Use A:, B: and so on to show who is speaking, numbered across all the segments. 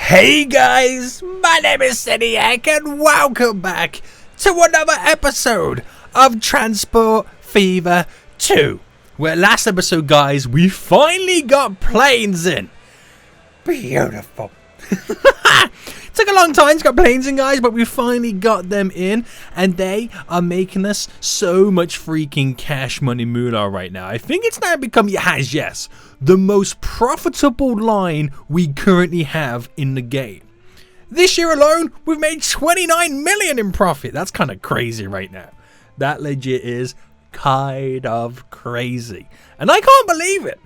A: Hey guys, my name is Seniac and welcome back to another episode of Transport Fever 2. Where last episode, guys, we finally got planes in. Beautiful. Took a long time to get planes in, guys, but we finally got them in, and they are making us so much freaking cash money moolah right now. I think it's now become, yes, the most profitable line we currently have in the game. This year alone, we've made 29 million in profit. That's kind of crazy right now. That legit is kind of crazy, and I can't believe it.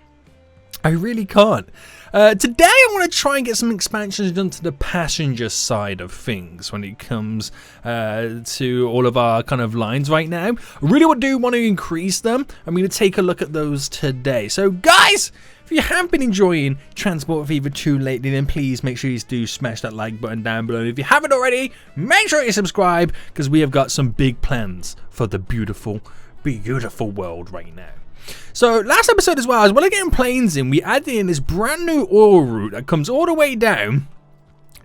A: I really can't. Today I want to try and get some expansions done to the passenger side of things when it comes to all of our kind of lines right now. I really want to increase them. I'm going to take a look at those today. So guys, if you have been enjoying Transport Fever 2 lately, then please make sure you do smash that like button down below. If you haven't already, make sure you subscribe because we have got some big plans for the beautiful, beautiful world right now. So last episode as well, as well as getting planes in, we added in this brand new oil route that comes all the way down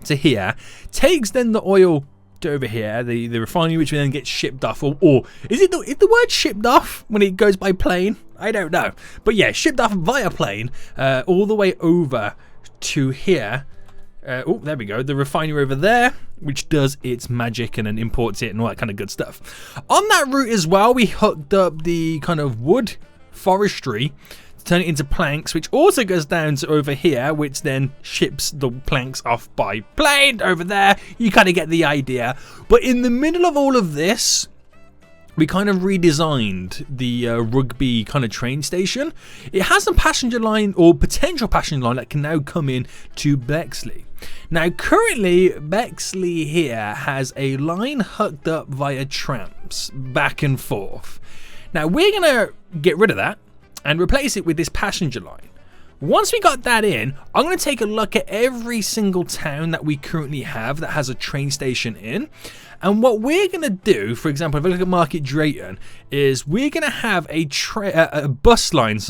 A: to here, takes then the oil to over here, the refinery, which then gets shipped off, or is the word shipped off when it goes by plane? I don't know, but yeah, shipped off via plane all the way over to here. Oh, there we go, the refinery over there, which does its magic and then imports it and all that kind of good stuff. On that route as well, we hooked up the kind of wood forestry to turn it into planks, which also goes down to over here, which then ships the planks off by plane over there. You kind of get the idea. But in the middle of all of this, we kind of redesigned the Rugby kind of train station. It has a passenger line or potential passenger line that can now come in to Bexley. Now currently Bexley here has a line hooked up via trams back and forth. Now we're going to get rid of that and replace it with this passenger line. Once we got that in, I'm going to take a look at every single town that we currently have that has a train station in. And what we're going to do, for example, if I look at Market Drayton, is we're going to have a bus line,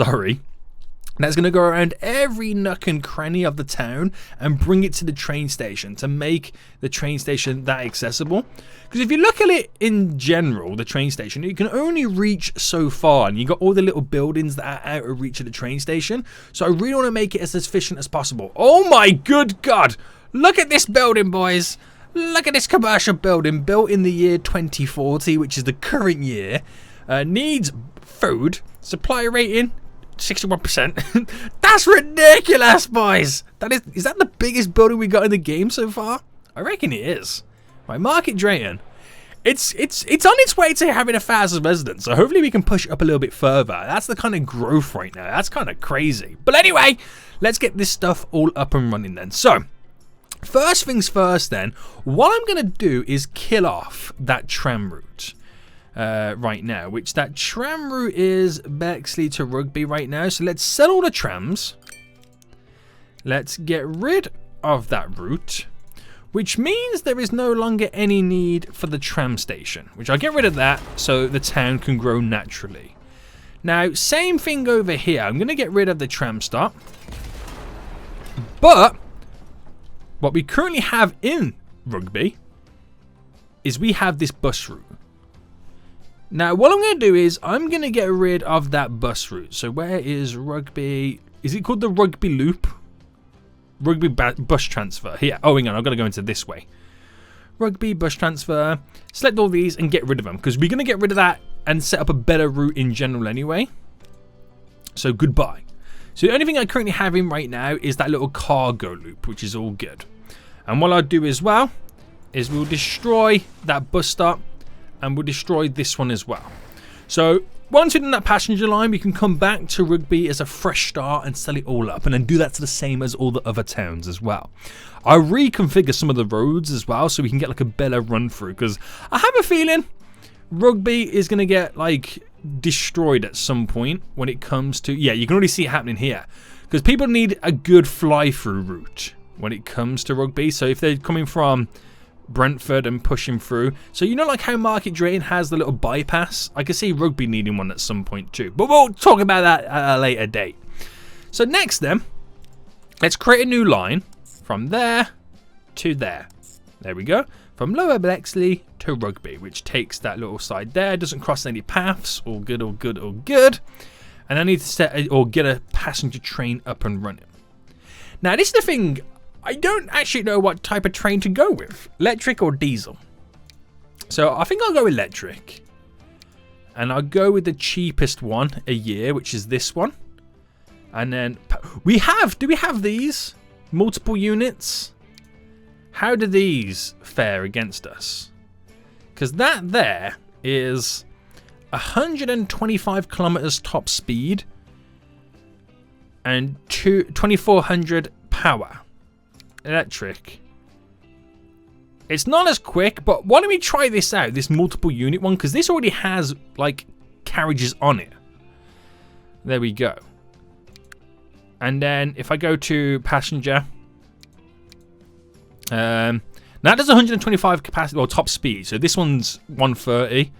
A: that's going to go around every nook and cranny of the town and bring it to the train station to make the train station that accessible. Because if you look at it in general, the train station, you can only reach so far, and you got all the little buildings that are out of reach of the train station. So I really want to make it as efficient as possible. Oh my good God! Look at this building, boys! Look at this commercial building built in the year 2040, which is the current year. Needs food, supply rating 61%. That's ridiculous, boys. Is that the biggest building we got in the game so far? I reckon it is. Right, Market Drayton. It's on its way to having 1,000 residents, so hopefully we can push it up a little bit further. That's the kind of growth right now. That's kind of crazy. But anyway, let's get this stuff all up and running then. So, first things first then, what I'm going to do is kill off that tram route. Right now, which that tram route is Bexley to Rugby right now. So let's sell all the trams. Let's get rid of that route, which means there is no longer any need for the tram station, which I'll get rid of that so the town can grow naturally. Now, same thing over here. I'm going to get rid of the tram stop, but what we currently have in Rugby is we have this bus route. Now, what I'm going to do is I'm going to get rid of that bus route. So where is Rugby? Is it called the Rugby Loop? Rugby bus transfer. Here. Oh, hang on. I've got to go into this way. Rugby bus transfer. Select all these and get rid of them, because we're going to get rid of that and set up a better route in general anyway. So goodbye. So the only thing I currently have in right now is that little cargo loop, which is all good. And what I'll do as well is we'll destroy that bus stop. And we'll destroy this one as well. So once we've done that passenger line, we can come back to Rugby as a fresh start and sell it all up, and then do that to the same as all the other towns as well. I'll reconfigure some of the roads as well so we can get like a better run through, because I have a feeling Rugby is going to get like destroyed at some point when it comes to, yeah, you can already see it happening here, because people need a good fly through route when it comes to Rugby. So if they're coming from Brentford and pushing through, so you know, like how Market Drayton has the little bypass, I could see Rugby needing one at some point too, but we'll talk about that at a later date. So next then, let's create a new line from there to there. There we go. From Lower Bexley to Rugby, which takes that little side there. Doesn't cross any paths. All good, all good, all good. And I need to set or get a passenger train up and running. Now, this is the thing. I don't actually know what type of train to go with. Electric or diesel. So I think I'll go electric. And I'll go with the cheapest one a year, which is this one. And then do we have these? Multiple units? How do these fare against us? Because that there is 125 kilometers top speed and 2400 power. Electric. It's not as quick, but why don't we try this out, this multiple unit one, because this already has like carriages on it. There we go. And then if I go to passenger, now does 125 capacity or top speed, so this one's 130.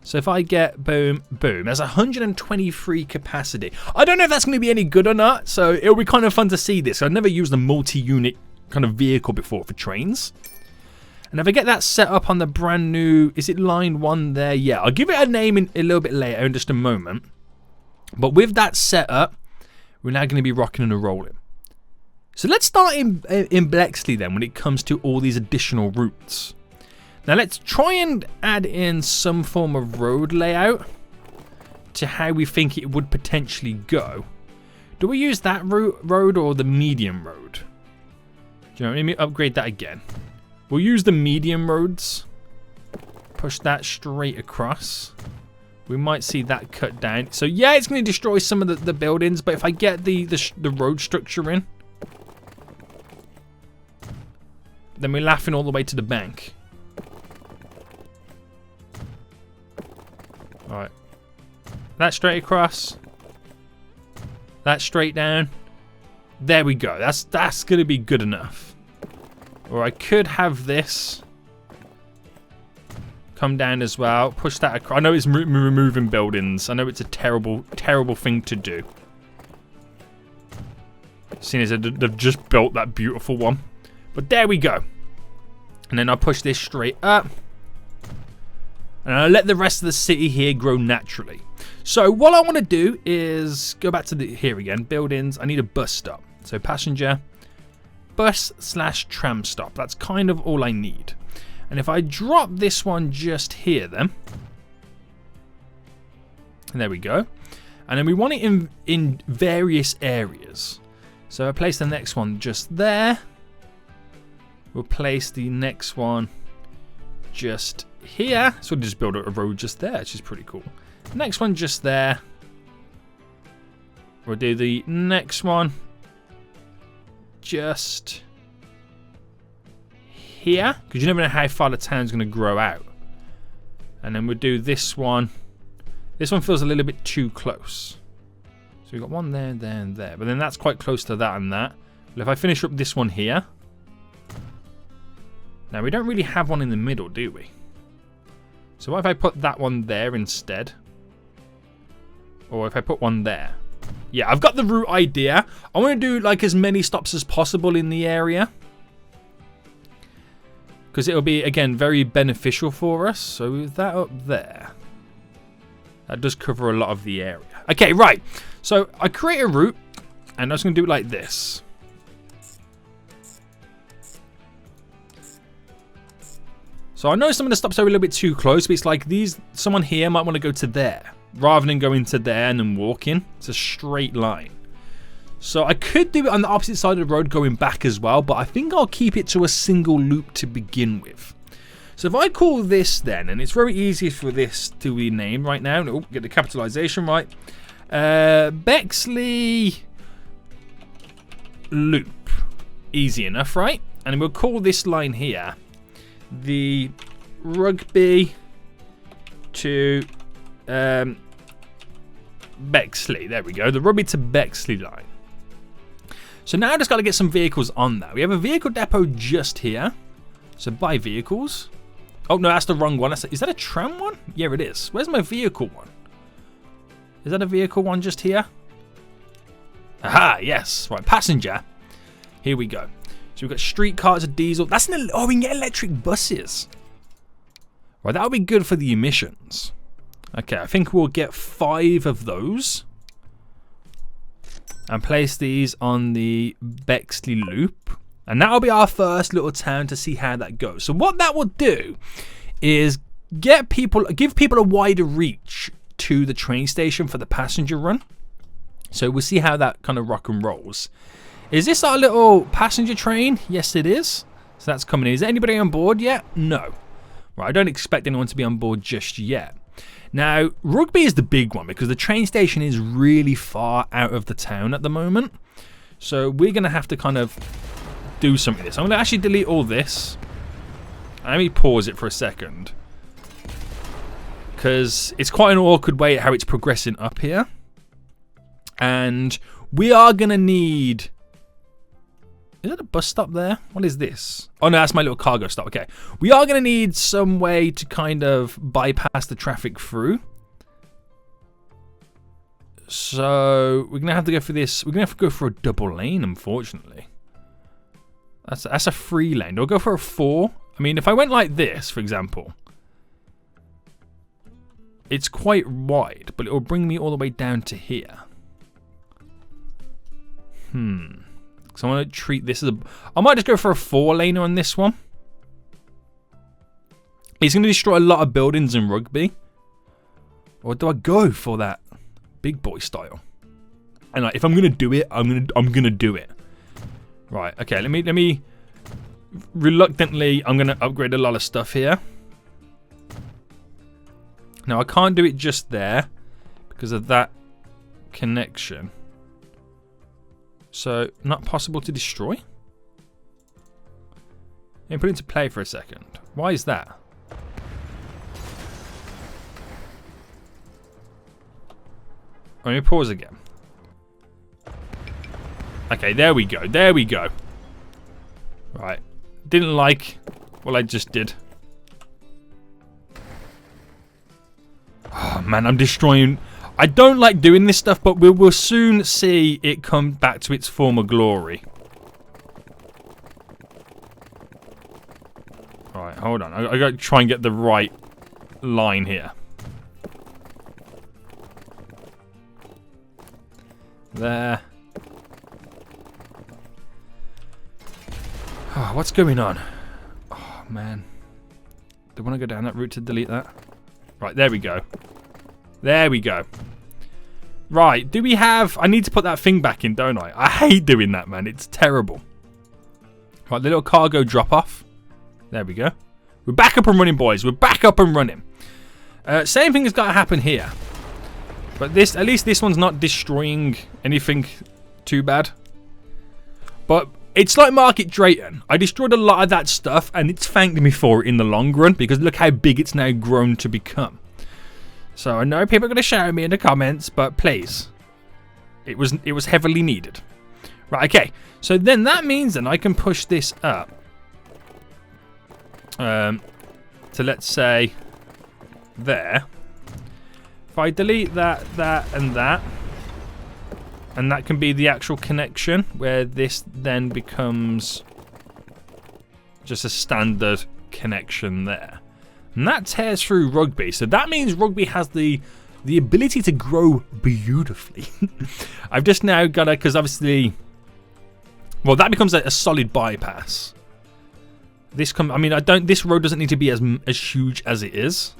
A: So if I get boom, boom, there's 123 capacity. I don't know if that's going to be any good or not, so it'll be kind of fun to see this. I've never used a multi-unit kind of vehicle before for trains. And if I get that set up on the brand new, is it line 1 there? Yeah, I'll give it a name in a little bit later in just a moment. But with that set up, we're now going to be rocking and rolling. So let's start in Bexley then when it comes to all these additional routes. Now let's try and add in some form of road layout to how we think it would potentially go. Do we use that road or the medium road? Do you know, let me upgrade that again. We'll use the medium roads. Push that straight across. We might see that cut down. So yeah, it's going to destroy some of the buildings, but if I get the road structure in, then we're laughing all the way to the bank. Alright. That straight across. That straight down. There we go. That's going to be good enough. Or I could have this come down as well. Push that across. I know it's removing buildings. I know it's a terrible, terrible thing to do. Seeing as they've just built that beautiful one. But there we go. And then I'll push this straight up. And I'll let the rest of the city here grow naturally. So what I want to do is go back to here again. Buildings. I need a bus stop. So passenger, bus/tram stop. That's kind of all I need. And if I drop this one just here then. And there we go. And then we want it in various areas. So I place the next one just there. We'll place the next one just here. So we'll just build a road just there, which is pretty cool. Next one just there. We'll do the next one just here, because you never know how far the town's going to grow out. And then we'll do this one. This one feels a little bit too close. So we've got one there, there, and there. But then that's quite close to that and that. But if I finish up this one here. Now, we don't really have one in the middle, do we? So what if I put that one there instead? Or if I put one there? Yeah, I've got the route idea. I want to do like as many stops as possible in the area. Because it'll be, again, very beneficial for us. So with that up there. That does cover a lot of the area. Okay, right. So I create a route. And I'm just going to do it like this. So I know some of the stops are a little bit too close, but it's like someone here might want to go to there rather than going to there and then walking. It's a straight line. So I could do it on the opposite side of the road going back as well, but I think I'll keep it to a single loop to begin with. So if I call this then, and it's very easy for this to be named right now. Oh, get the capitalization right. Bexley Loop. Easy enough, right? And we'll call this line here the Rugby to Bexley. There we go. The Rugby to Bexley line. So now I just got to get some vehicles on that. We have a vehicle depot just here. So buy vehicles. Oh, no, that's the wrong one. Is that a tram one? Yeah, it is. Where's my vehicle one? Is that a vehicle one just here? Aha, yes. Right, passenger. Here we go. So we've got streetcars and diesel. That's oh, we can get electric buses. Right, that'll be good for the emissions. Okay, I think we'll get 5 of those. And place these on the Bexley loop. And that'll be our first little town to see how that goes. So what that will do is give people a wider reach to the train station for the passenger run. So we'll see how that kind of rock and rolls. Is this our little passenger train? Yes, it is. So that's coming in. Is anybody on board yet? No. Right, I don't expect anyone to be on board just yet. Now, Rugby is the big one because the train station is really far out of the town at the moment. So we're going to have to kind of do some of this. I'm going to actually delete all this. Let me pause it for a second. Because it's quite an awkward way how it's progressing up here. And we are going to need... Is that a bus stop there? What is this? Oh no, that's my little cargo stop. Okay. We are going to need some way to kind of bypass the traffic through. So we're going to have to go for this. We're going to have to go for a double lane, unfortunately. That's a 3 lane. Do I go for a 4? I mean, if I went like this, for example, it's quite wide, but it will bring me all the way down to here. So I want to treat this as a... I might just go for a 4-laner on this one. It's going to destroy a lot of buildings in Rugby. Or do I go for that big boy style? And like, if I'm going to do it, I'm going to do it. Right, okay, let me... Reluctantly, I'm going to upgrade a lot of stuff here. Now, I can't do it just there because of that connection. So, not possible to destroy? Let me put it into play for a second. Why is that? Let me pause again. Okay, there we go. There we go. Right. Didn't like what I just did. Oh, man, I'm destroying... I don't like doing this stuff, but we'll soon see it come back to its former glory. Alright, hold on. I got to try and get the right line here. There. Oh, what's going on? Oh, man. Do I want to go down that route to delete that? Right, there we go. There we go. Right, do we have... I need to put that thing back in, don't I? I hate doing that, man. It's terrible. Right, the little cargo drop-off. There we go. We're back up and running, boys. We're back up and running. Same thing has got to happen here. But this, at least this one's not destroying anything too bad. But it's like Market Drayton. I destroyed a lot of that stuff, and it's thanked me for it in the long run, because look how big it's now grown to become. So I know people are going to shout at me in the comments, but please, it was heavily needed. Right, okay. So then that means then I can push this up to, let's say, there. If I delete that, and that can be the actual connection, where this then becomes just a standard connection there. And that tears through Rugby. So that means Rugby has the ability to grow beautifully. I've just now got to, because obviously, well, that becomes a solid bypass. This this road doesn't need to be as huge as it is.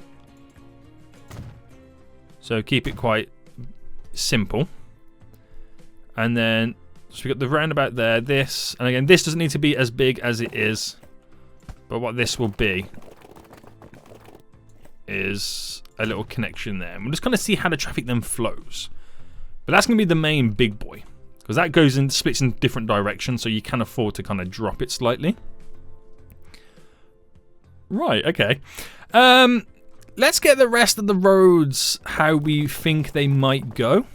A: So keep it quite simple. And then, so we got the roundabout there, this, and again, this doesn't need to be as big as it is. But what this will be is a little connection there. And we'll just kind of see how the traffic then flows. But that's going to be the main big boy, because that goes in, splits in different directions, so you can afford to kind of drop it slightly. Right, okay. Let's get the rest of the roads how we think they might go.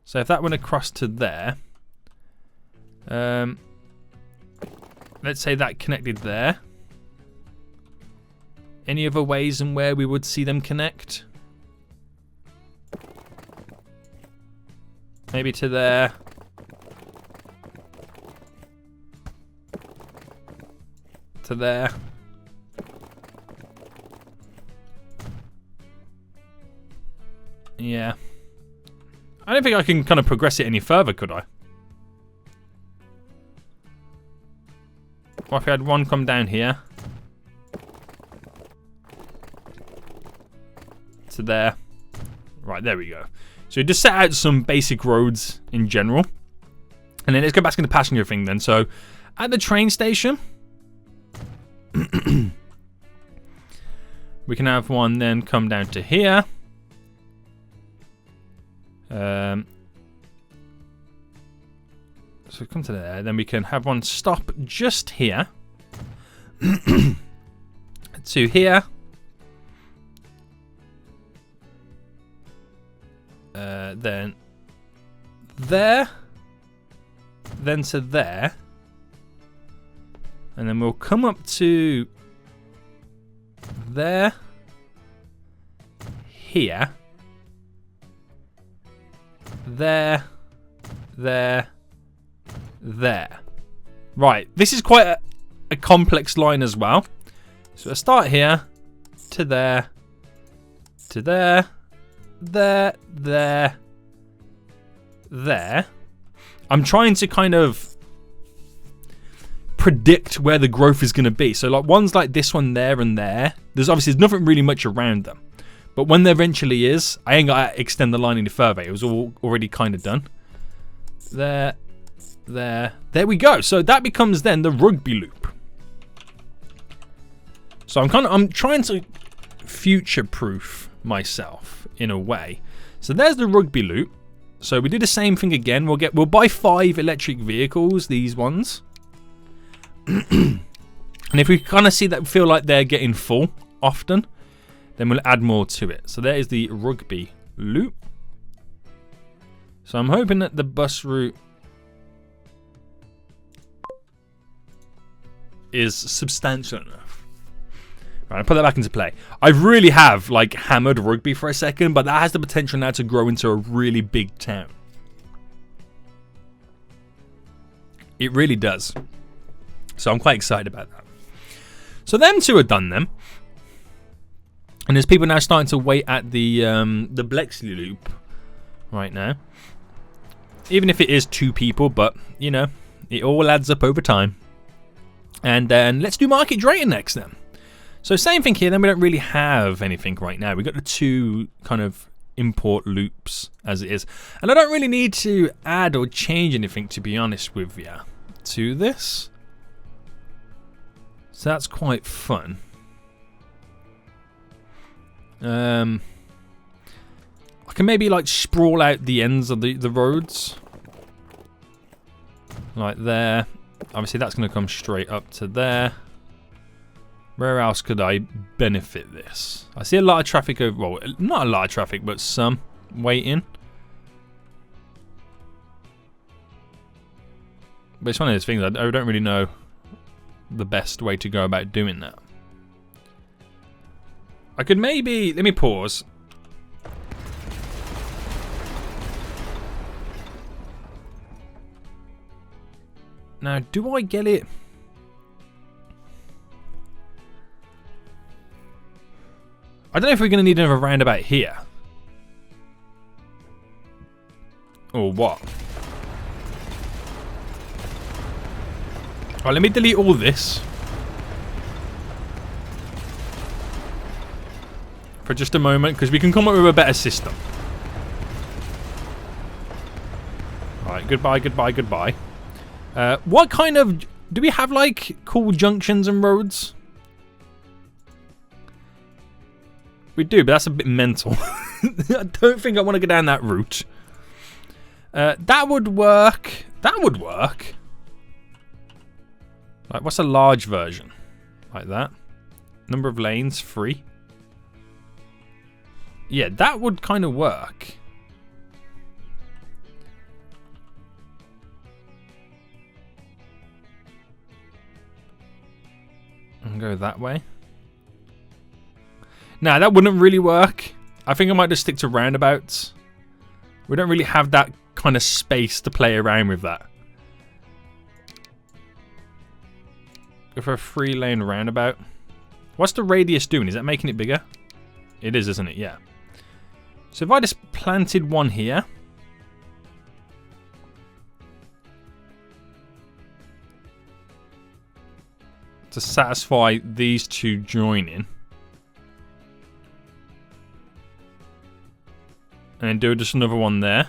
A: So if that went across to there, let's say that connected there. Any other ways in where we would see them connect? Maybe to there. to there. Yeah. I don't think I can kind of progress it any further, could I? What if I had one come down here? To there. Right, there we go. So just set out some basic roads in general. And then let's go back to the passenger thing then. So at the train station, we can have one then come down to here. So come to there. Then we can have one stop just here. To here. Then there. Then to there. And then we'll come up to there. Here. There. There. There. Right, this is quite a complex line as well. So I start here, to there, there, there, there. I'm trying to kind of predict where the growth is going to be. So like ones like this one there and there, there's nothing really much around them. But when there eventually is, I ain't got to extend the line any further. It was all already kind of done. There. There we go. So that becomes then the rugby loop. So I'm trying to future-proof myself in a way. So there's the rugby loop. So we do the same thing again. We'll buy 5 electric vehicles, these ones. And if we kind of feel like they're getting full often, then we'll add more to it. So there is the rugby loop. So I'm hoping that the bus route is substantial enough. Right, I'll put that back into play. I really have like hammered rugby for a second, but that has the potential now to grow into a really big town. It really does. So I'm quite excited about that. So them two are done then. And there's people now starting to wait at the Bexley loop right now. Even if it is 2 people, but you know, it all adds up over time. And then let's do Market Drayton next then. So same thing here, then we don't really have anything right now. We've got the 2 kind of import loops as it is. And I don't really need to add or change anything, to be honest with you, to this. So that's quite fun. I can maybe like sprawl out the ends of the roads. Like there. Obviously that's going to come straight up to there. Where else could I benefit this? I see a lot of traffic over, well, not a lot of traffic, but some waiting. But it's one of those things, I don't really know the best way to go about doing that. I could maybe, let me pause. Now, do I get it? I don't know if we're going to need another roundabout here. Or what? Alright, let me delete all this. For just a moment, because we can come up with a better system. Alright, goodbye, goodbye, goodbye. What kind of... Do we have, like, cool junctions and roads? We do, but that's a bit mental. I don't think I want to go down that route. That would work. That would work. Like, what's a large version? Like that. Number of lanes, 3. Yeah, that would kind of work. And go that way. Nah, that wouldn't really work. I think I might just stick to roundabouts. We don't really have that kind of space to play around with that. Go for a 3-lane roundabout. What's the radius doing? Is that making it bigger? It is, isn't it? Yeah. So if I just planted one here. To satisfy these two joining. And then do just another one there.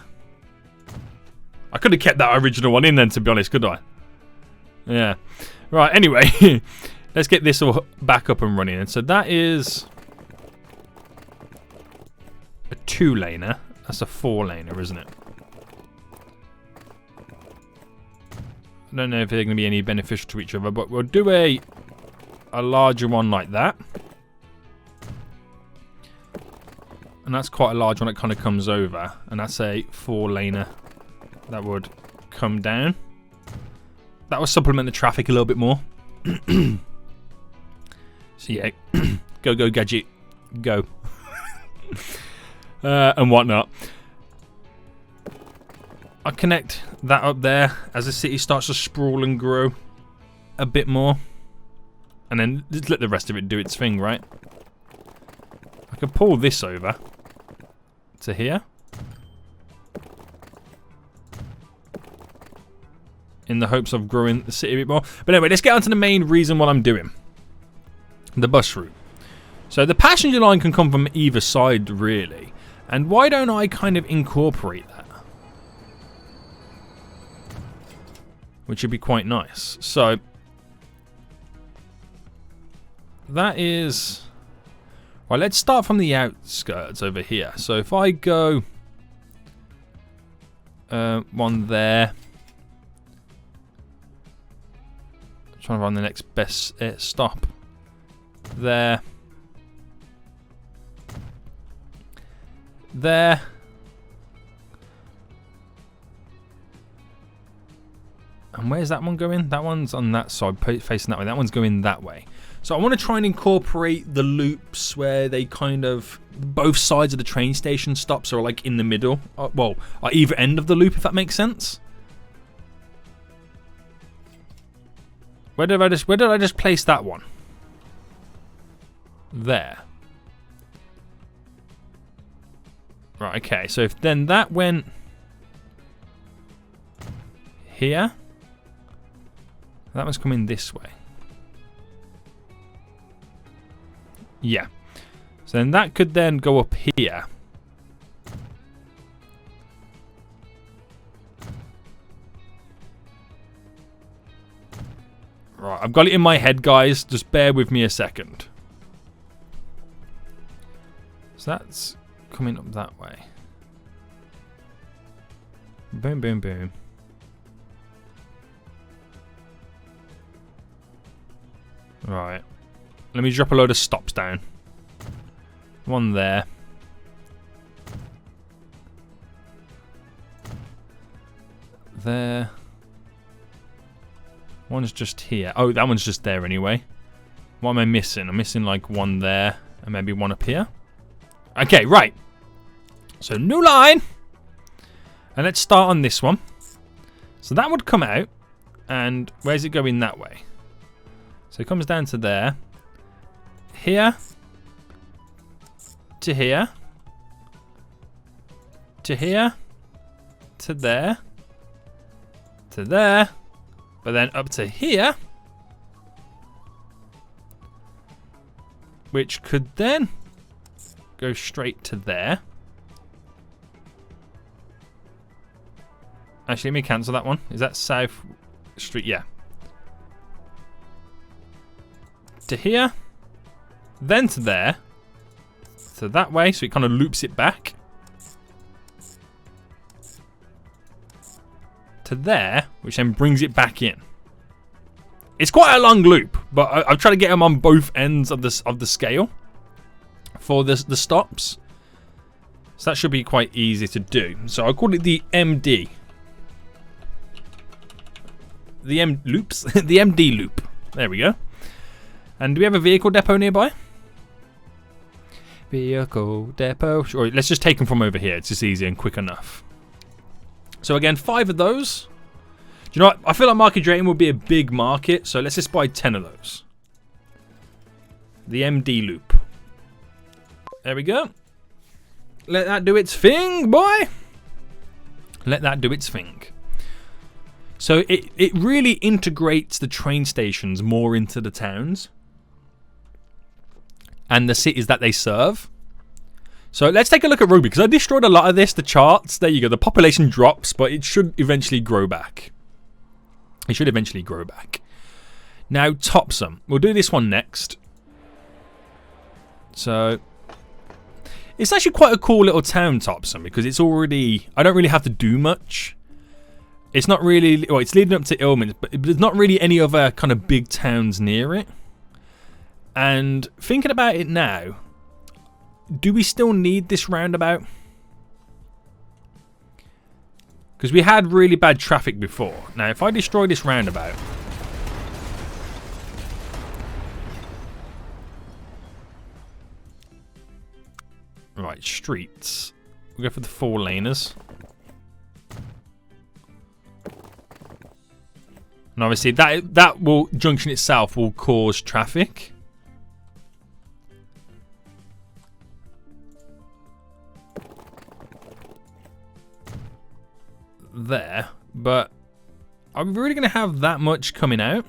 A: I could have kept that original one in then, to be honest, could I? Yeah. Right, anyway. Let's get this all back up and running. And so that is a 2-laner. That's a 4-laner, isn't it? I don't know if they're going to be any beneficial to each other, but we'll do a larger one like that. And that's quite a large one that kind of comes over. And that's a 4-laner that would come down. That will supplement the traffic a little bit more. So yeah, go gadget, go. And whatnot. I'll connect that up there as the city starts to sprawl and grow a bit more. And then just let the rest of it do its thing, right? I can pull this over to here. In the hopes of growing the city a bit more. But anyway, let's get on to the main reason what I'm doing. The bus route. So the passenger line can come from either side, really. And why don't I kind of incorporate that? Which would be quite nice. So that is... Well, let's start from the outskirts over here. So if I go... one there... Trying to find the next best stop. There. There. And where's that one going? That one's on that side, facing that way. That one's going that way. So I want to try and incorporate the loops where they kind of... Both sides of the train station stops are like in the middle. Well, at either end of the loop, if that makes sense. Where did I just place that one? There. Right, okay. So if then that went here, that was coming this way. Yeah. So then that could then go up here. Right, I've got it in my head, guys. Just bear with me a second. So that's coming up that way. Boom, boom, boom. Right. Let me drop a load of stops down. One there. There. One's just here. Oh, that one's just there anyway. What am I missing? I'm missing like one there and maybe one up here. Okay, right. So new line. And let's start on this one. So that would come out. And where's it going that way? So it comes down to there. Here. To here. To here. To there. To there. But then up to here. Which could then go straight to there. Actually, let me cancel that one. Is that South Street? Yeah. To here. Then to there. So that way. So it kind of loops it back. To there. Which then brings it back in. It's quite a long loop. But I've tried to get them on both ends of the scale. For the stops. So that should be quite easy to do. So I'll call it the MD. The M loops. The MD loop. There we go. And do we have a vehicle depot nearby? Vehicle depot. Sure, let's just take them from over here. It's just easy and quick enough. So again, 5 of those. you know what? I feel like Market Drayton would be a big market, so let's just buy 10 of those. The MD loop. There we go. Let that do its thing, boy. Let that do its thing. So it really integrates the train stations more into the towns and the cities that they serve. So let's take a look at Rugby, because I destroyed a lot of this. The charts, there you go. The population drops, but it should eventually grow back. It should eventually grow back. Now, Topsham. We'll do this one next. So it's actually quite a cool little town, Topsham, because it's already... I don't really have to do much. It's not really... Well, it's leading up to Ilmins, but there's not really any other kind of big towns near it. And thinking about it now, do we still need this roundabout? Because we had really bad traffic before. Now, if I destroy this roundabout... Right, streets. We'll go for the 4-laners. And obviously that will junction itself will cause traffic. There, but are we really going to have that much coming out?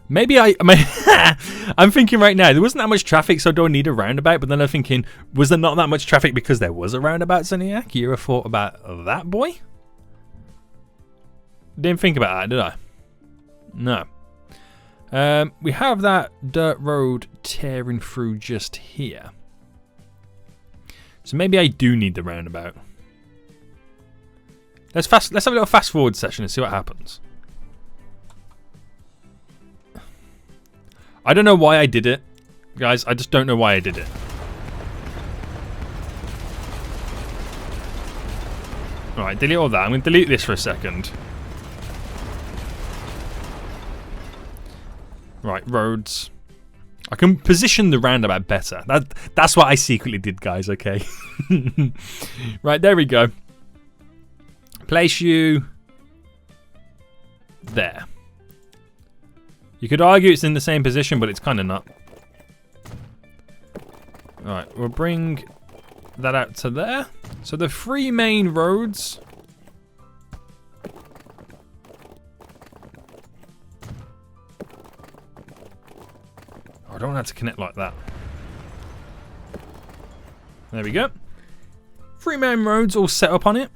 A: Maybe I'm thinking right now, there wasn't that much traffic, so I don't need a roundabout. But then I'm thinking, was there not that much traffic because there was a roundabout, Seniac? You ever thought about that, boy? Didn't think about that, did I? No. We have that dirt road tearing through just here. So maybe I do need the roundabout. Let's have a little fast forward session and see what happens. I don't know why I did it. Guys, I just don't know why I did it. Alright, delete all that. I'm going to delete this for a second. Right, roads. I can position the roundabout better. That's what I secretly did, guys, okay? Right, there we go. Place you there. You could argue it's in the same position, but it's kind of not. Alright, we'll bring that out to there. So the 3 main roads. Oh, I don't want that to connect like that. There we go. 3 main roads all set up on it.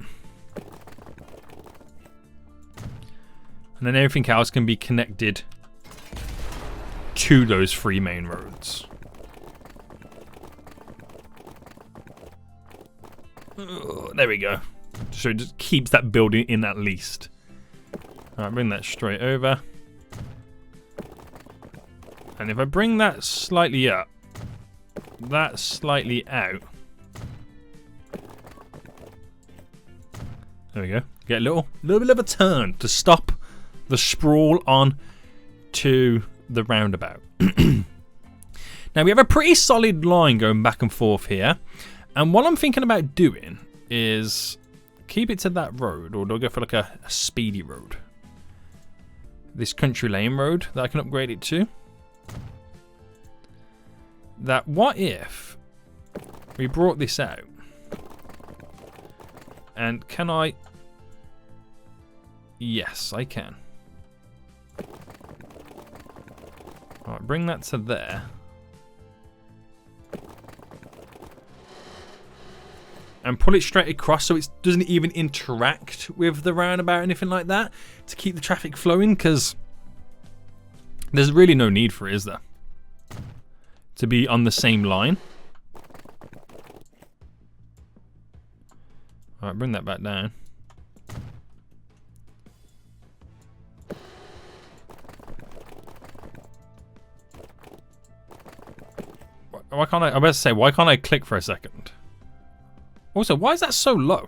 A: And then everything else can be connected to those 3 main roads. There we go. So it just keeps that building in at least. Alright, bring that straight over. And if I bring that slightly up, that slightly out. There we go. Get a little bit of a turn to stop the sprawl on to the roundabout. Now we have a pretty solid line going back and forth here, and what I'm thinking about doing is keep it to that road, or do I go for like a speedy road? This country lane road that I can upgrade it to. That what if we brought this out, and can I? Yes, I can. Alright, bring that to there. And pull it straight across so it doesn't even interact with the roundabout or anything like that to keep the traffic flowing, because there's really no need for it, is there? To be on the same line. Alright, bring that back down. Why can't I better say, why can't I click for a second? Also, why is that so low?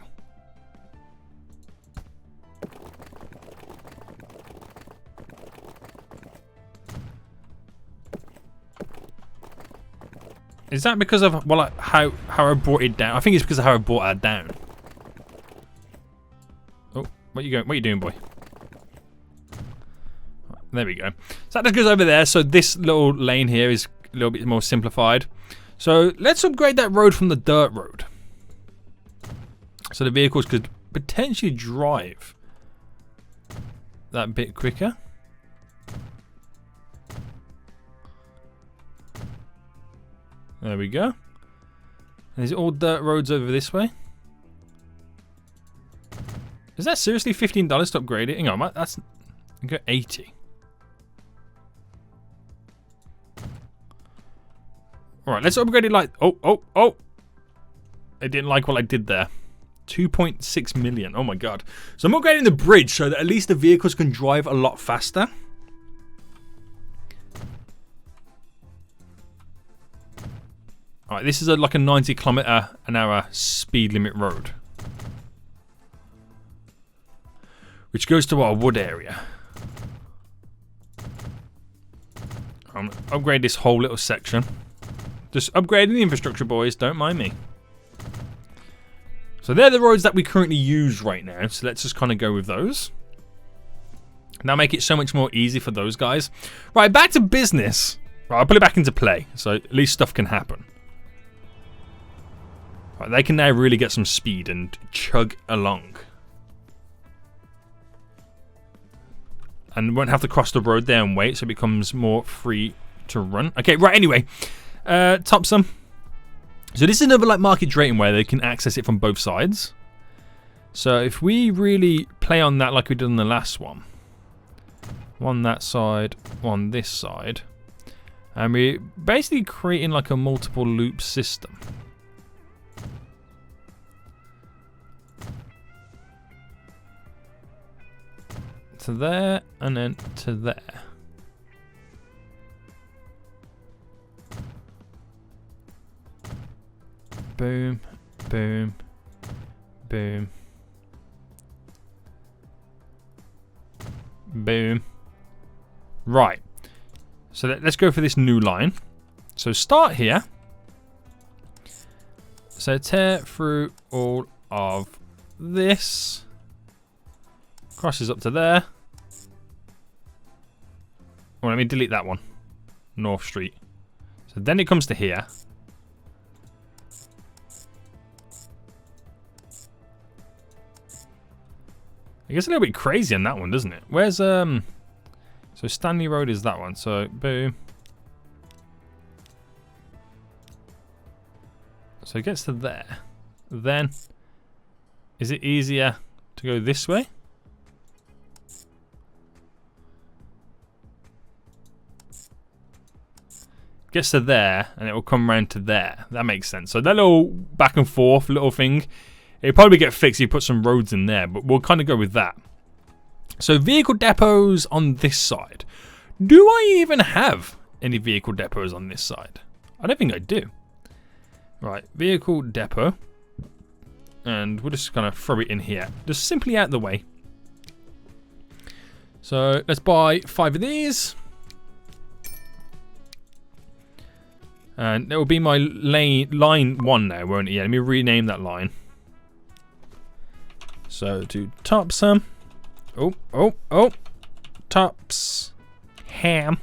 A: Is that because of how I brought it down? I think it's because of how I brought it down. Oh, What are you doing, boy? There we go. So that just goes over there. So this little lane here is a little bit more simplified. So let's upgrade that road from the dirt road. So the vehicles could potentially drive that bit quicker. There we go. And is it all dirt roads over this way? Is that seriously $15 to upgrade it? Hang on, that's... I got 80. Alright, let's upgrade it like... Oh! I didn't like what I did there. 2.6 million. Oh my god. So I'm upgrading the bridge so that at least the vehicles can drive a lot faster. Alright, this is like a 90 km/h speed limit road. Which goes to our wood area. I'm gonna upgrade this whole little section. Just upgrading the infrastructure, boys. Don't mind me. So they're the roads that we currently use right now. So let's just kind of go with those. Now make it so much more easy for those guys. Right, back to business. Right, I'll put it back into play. So at least stuff can happen. Right, they can now really get some speed and chug along. And won't have to cross the road there and wait, so it becomes more free to run. Okay, right, anyway. Topsham. So this is another like market Drayton where they can access it from both sides. So if we really play on that like we did on the last one. One that side, one this side. And we're basically creating like a multiple loop system. To there, and then to there. Boom, boom, boom, boom. Right. So let's go for this new line. So start here. So tear through all of this. Crosses up to there. Oh, let me delete that one. North Street. So then it comes to here. It gets a little bit crazy on that one, doesn't it? Where's so Stanley Road is that one. So boom. So it gets to there. Then is it easier to go this way? Gets to there, and it will come round to there. That makes sense. So that little back and forth little thing, it'll probably get fixed if you put some roads in there, but we'll kind of go with that. So vehicle depots on this side. Do I even have any vehicle depots on this side? I don't think I do. Right, vehicle depot. And we'll just kind of throw it in here. Just simply out the way. So let's buy 5 of these. And it will be my line 1 now, won't it? Yeah, let me rename that line. So to Topsham. Oh. Topsham.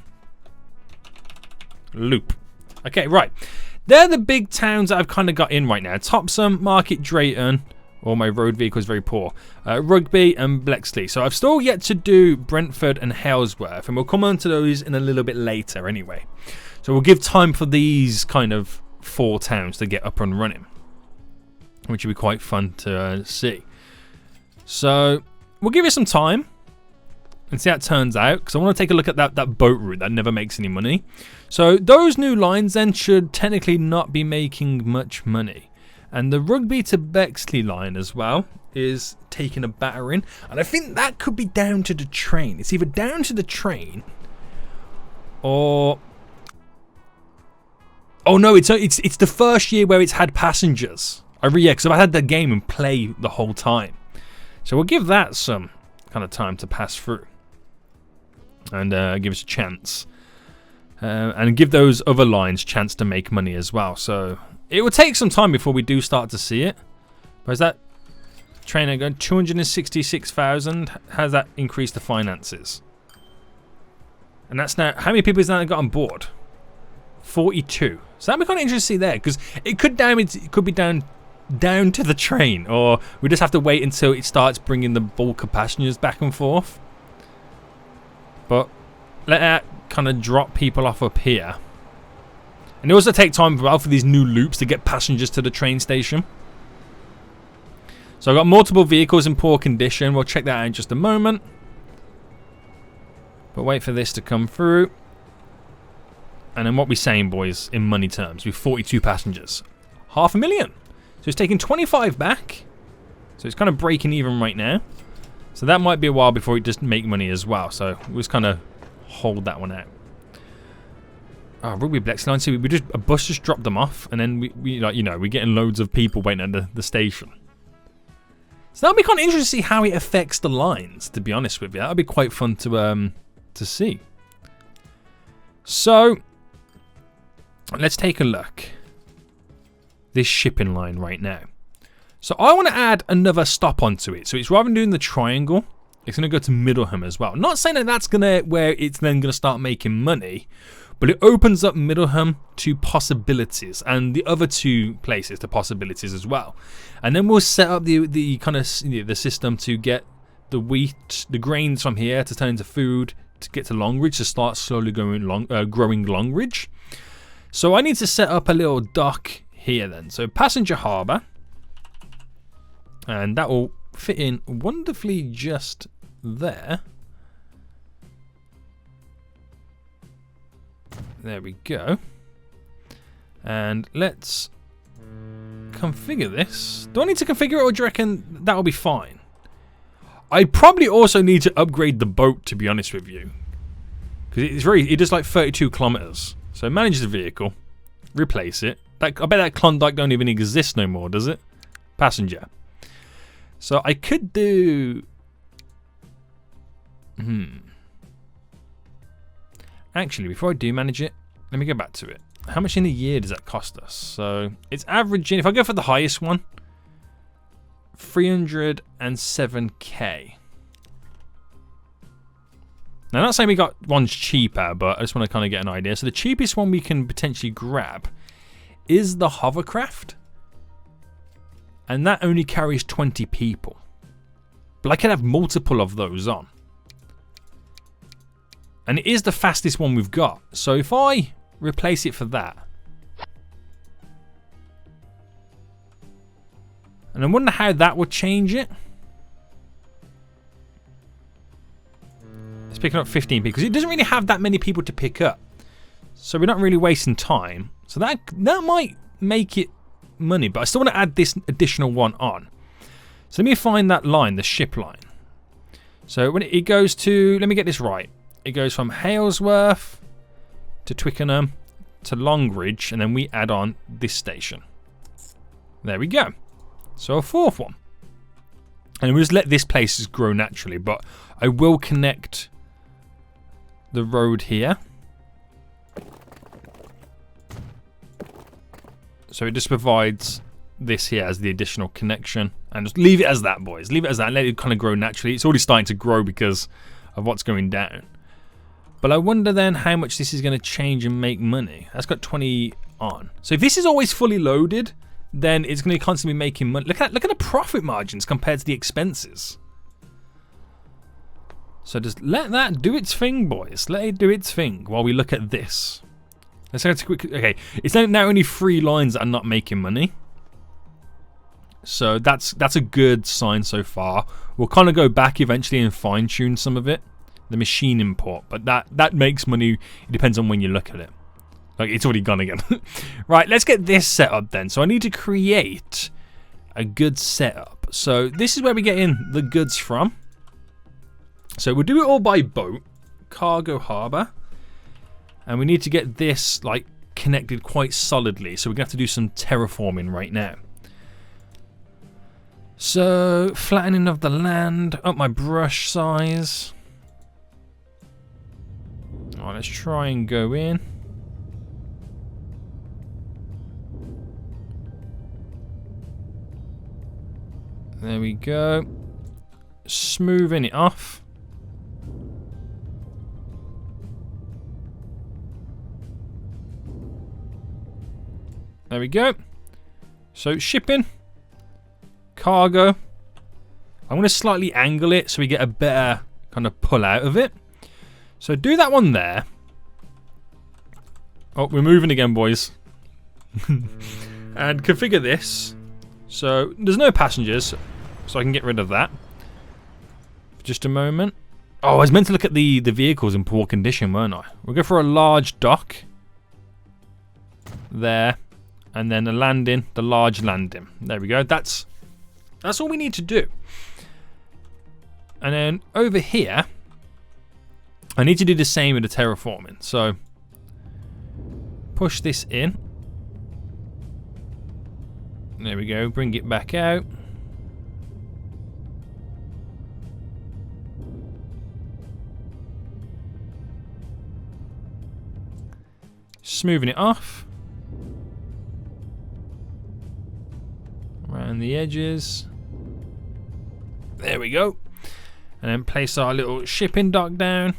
A: Loop. Okay, right. They're the big towns that I've kind of got in right now. Topsham, Market Drayton. Oh, my road vehicle is very poor. Rugby and Bexley. So I've still yet to do Brentford and Halesworth. And we'll come on to those in a little bit later anyway. So we'll give time for these kind of 4 towns to get up and running, which will be quite fun to see. So we'll give it some time and see how it turns out, because I want to take a look at that boat route that never makes any money. So those new lines then should technically not be making much money. And the Rugby to Bexley line as well is taking a battering. And I think that could be down to the train. It's either down to the train or... Oh no, it's the first year where it's had passengers. Yeah, because I've had the game and play the whole time. So we'll give that some kind of time to pass through. And give us a chance. And give those other lines a chance to make money as well. So it will take some time before we do start to see it. But is that... Trainer going 266,000. Has that increased the finances? And that's now, how many people has that got on board? 42. So that'd be kind of interesting to see there, because it could be down to the train, or we just have to wait until it starts bringing the bulk of passengers back and forth. But let that kind of drop people off up here. And it also take time for these new loops to get passengers to the train station. So I've got multiple vehicles in poor condition. We'll check that out in just a moment. But wait for this to come through. And then what we're saying, boys, in money terms, with 42 passengers. 500,000. So it's taking 25 back. So it's kind of breaking even right now. So that might be a while before it does make money as well. So we'll just kind of hold that one out. Oh, Rugby Bexley line. See, a bus just dropped them off, and then we like, you know, we're getting loads of people waiting at the station. So that'll be kind of interesting to see how it affects the lines. To be honest with you, that'll be quite fun to see. So let's take a look. This shipping line right now. So I want to add another stop onto it. So it's rather than doing the triangle, it's going to go to Middleham as well. Not saying that that's where it's then going to start making money, but it opens up Middleham to possibilities, and the other two places to possibilities as well. And then we'll set up the kind of, you know, the system to get the wheat, the grains from here to turn into food, to get to Longridge, to start slowly growing Longridge. So I need to set up a little dock here then. So passenger harbour. And that will fit in wonderfully just there. There we go. And let's configure this. Do I need to configure it, or do you reckon that'll be fine? I probably also need to upgrade the boat, to be honest with you. Because it does like 32 kilometers. So manage the vehicle. Replace it. I bet that Klondike don't even exist no more, does it? Passenger. So I could do... Actually, before I do manage it, let me go back to it. How much in a year does that cost us? So it's averaging, if I go for the highest one, 307k. Now, I'm not saying we got ones cheaper, but I just want to kind of get an idea. So the cheapest one we can potentially grab is the hovercraft. And that only carries 20 people. But I can have multiple of those on. And it is the fastest one we've got. So if I replace it for that. And I wonder how that would change it. It's picking up 15 people. Because it doesn't really have that many people to pick up. So we're not really wasting time. So that might make it money, but I still want to add this additional one on. So let me find that line, the ship line. So when it goes to, let me get this right. It goes from Halesworth to Twickenham to Longridge, and then we add on this station. There we go. So a fourth one. And we'll just let this place grow naturally, but I will connect the road here. So it just provides this here as the additional connection. And just leave it as that, boys. Leave it as that. Let it kind of grow naturally. It's already starting to grow because of what's going down. But I wonder then how much this is going to change and make money. That's got 20 on. So if this is always fully loaded, then it's going to constantly be making money. Look at the profit margins compared to the expenses. So just let that do its thing, boys. Let it do its thing while we look at this. Let's go to quick. Okay, it's now only 3 lines that are not making money. So that's a good sign so far. We'll kind of go back eventually and fine tune some of it, the machine import, but that makes money. It depends on when you look at it. Like, it's already gone again. Right, let's get this set up then. So I need to create a good setup. So this is where we get in the goods from. So we'll do it all by boat, cargo harbour. And we need to get this like connected quite solidly. So we're going to have to do some terraforming right now. So flattening of the land, up my brush size. Alright, let's try and go in. There we go. Smoothing it off. There we go. So shipping, cargo. I'm going to slightly angle it so we get a better kind of pull out of it. So do that one there. Oh, we're moving again, boys. And configure this. So there's no passengers, so I can get rid of that. Just a moment. Oh, I was meant to look at the vehicles in poor condition, weren't I? We'll go for a large dock. There. And then a landing, the large landing. There we go. That's all we need to do. And then over here, I need to do the same with the terraforming. So push this in. There we go. Bring it back out. Smoothing it off. Around the edges. There we go. And then place our little shipping dock down.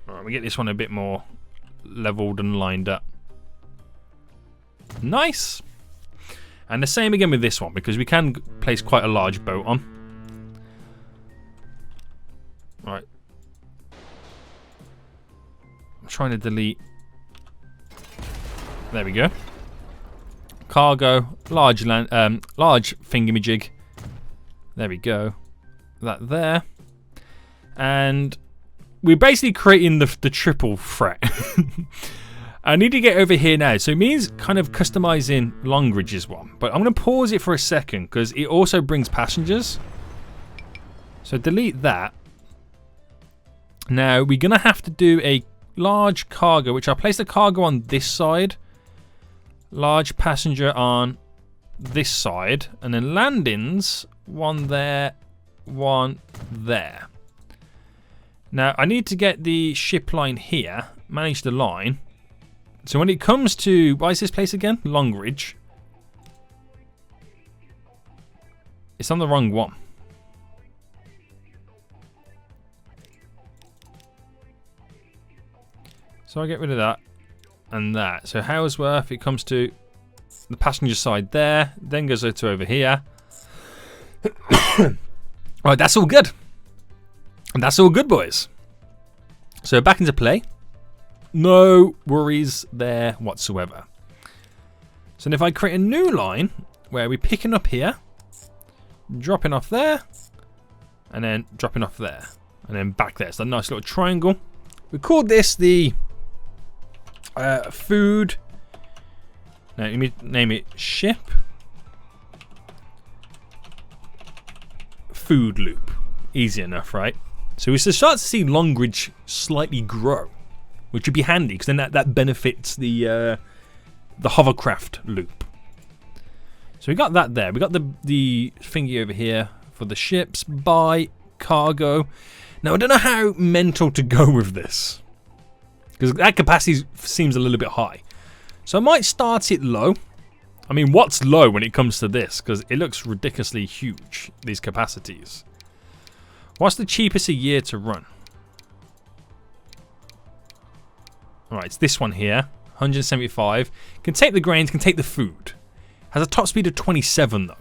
A: Alright, we get this one a bit more leveled and lined up. Nice. And the same again with this one, because we can place quite a large boat on. Right. I'm trying to delete. There we go. Cargo, large thingamajig. There we go. That there. And we're basically creating the triple threat. I need to get over here now. So it means kind of customizing Longridge's one. But I'm going to pause it for a second because it also brings passengers. So delete that. Now we're going to have to do a large cargo, which I'll place the cargo on this side. Large passenger on this side. And then landings, one there, one there. Now I need to get the ship line here. Manage the line. So when it comes to, what is this place again? Longridge. It's on the wrong one. So I get rid of that and that. So Hoursworth, it comes to the passenger side there, then goes to over here. Right, that's all good. And that's all good, boys. So back into play. No worries there whatsoever. So if I create a new line where we're picking up here, dropping off there, and then dropping off there, and then back there. It's a nice little triangle. We called this the food. Now let me name it ship food loop. Easy enough, right? So we should start to see Longridge slightly grow, which would be handy because then that benefits the hovercraft loop. So we got that there. We got the thingy over here for the ships. Buy cargo. Now I don't know how mental to go with this because that capacity seems a little bit high. So I might start it low. I mean, what's low when it comes to this? Because it looks ridiculously huge, these capacities. What's the cheapest a year to run? Alright, it's this one here. 175. Can take the grains, can take the food. Has a top speed of 27 though.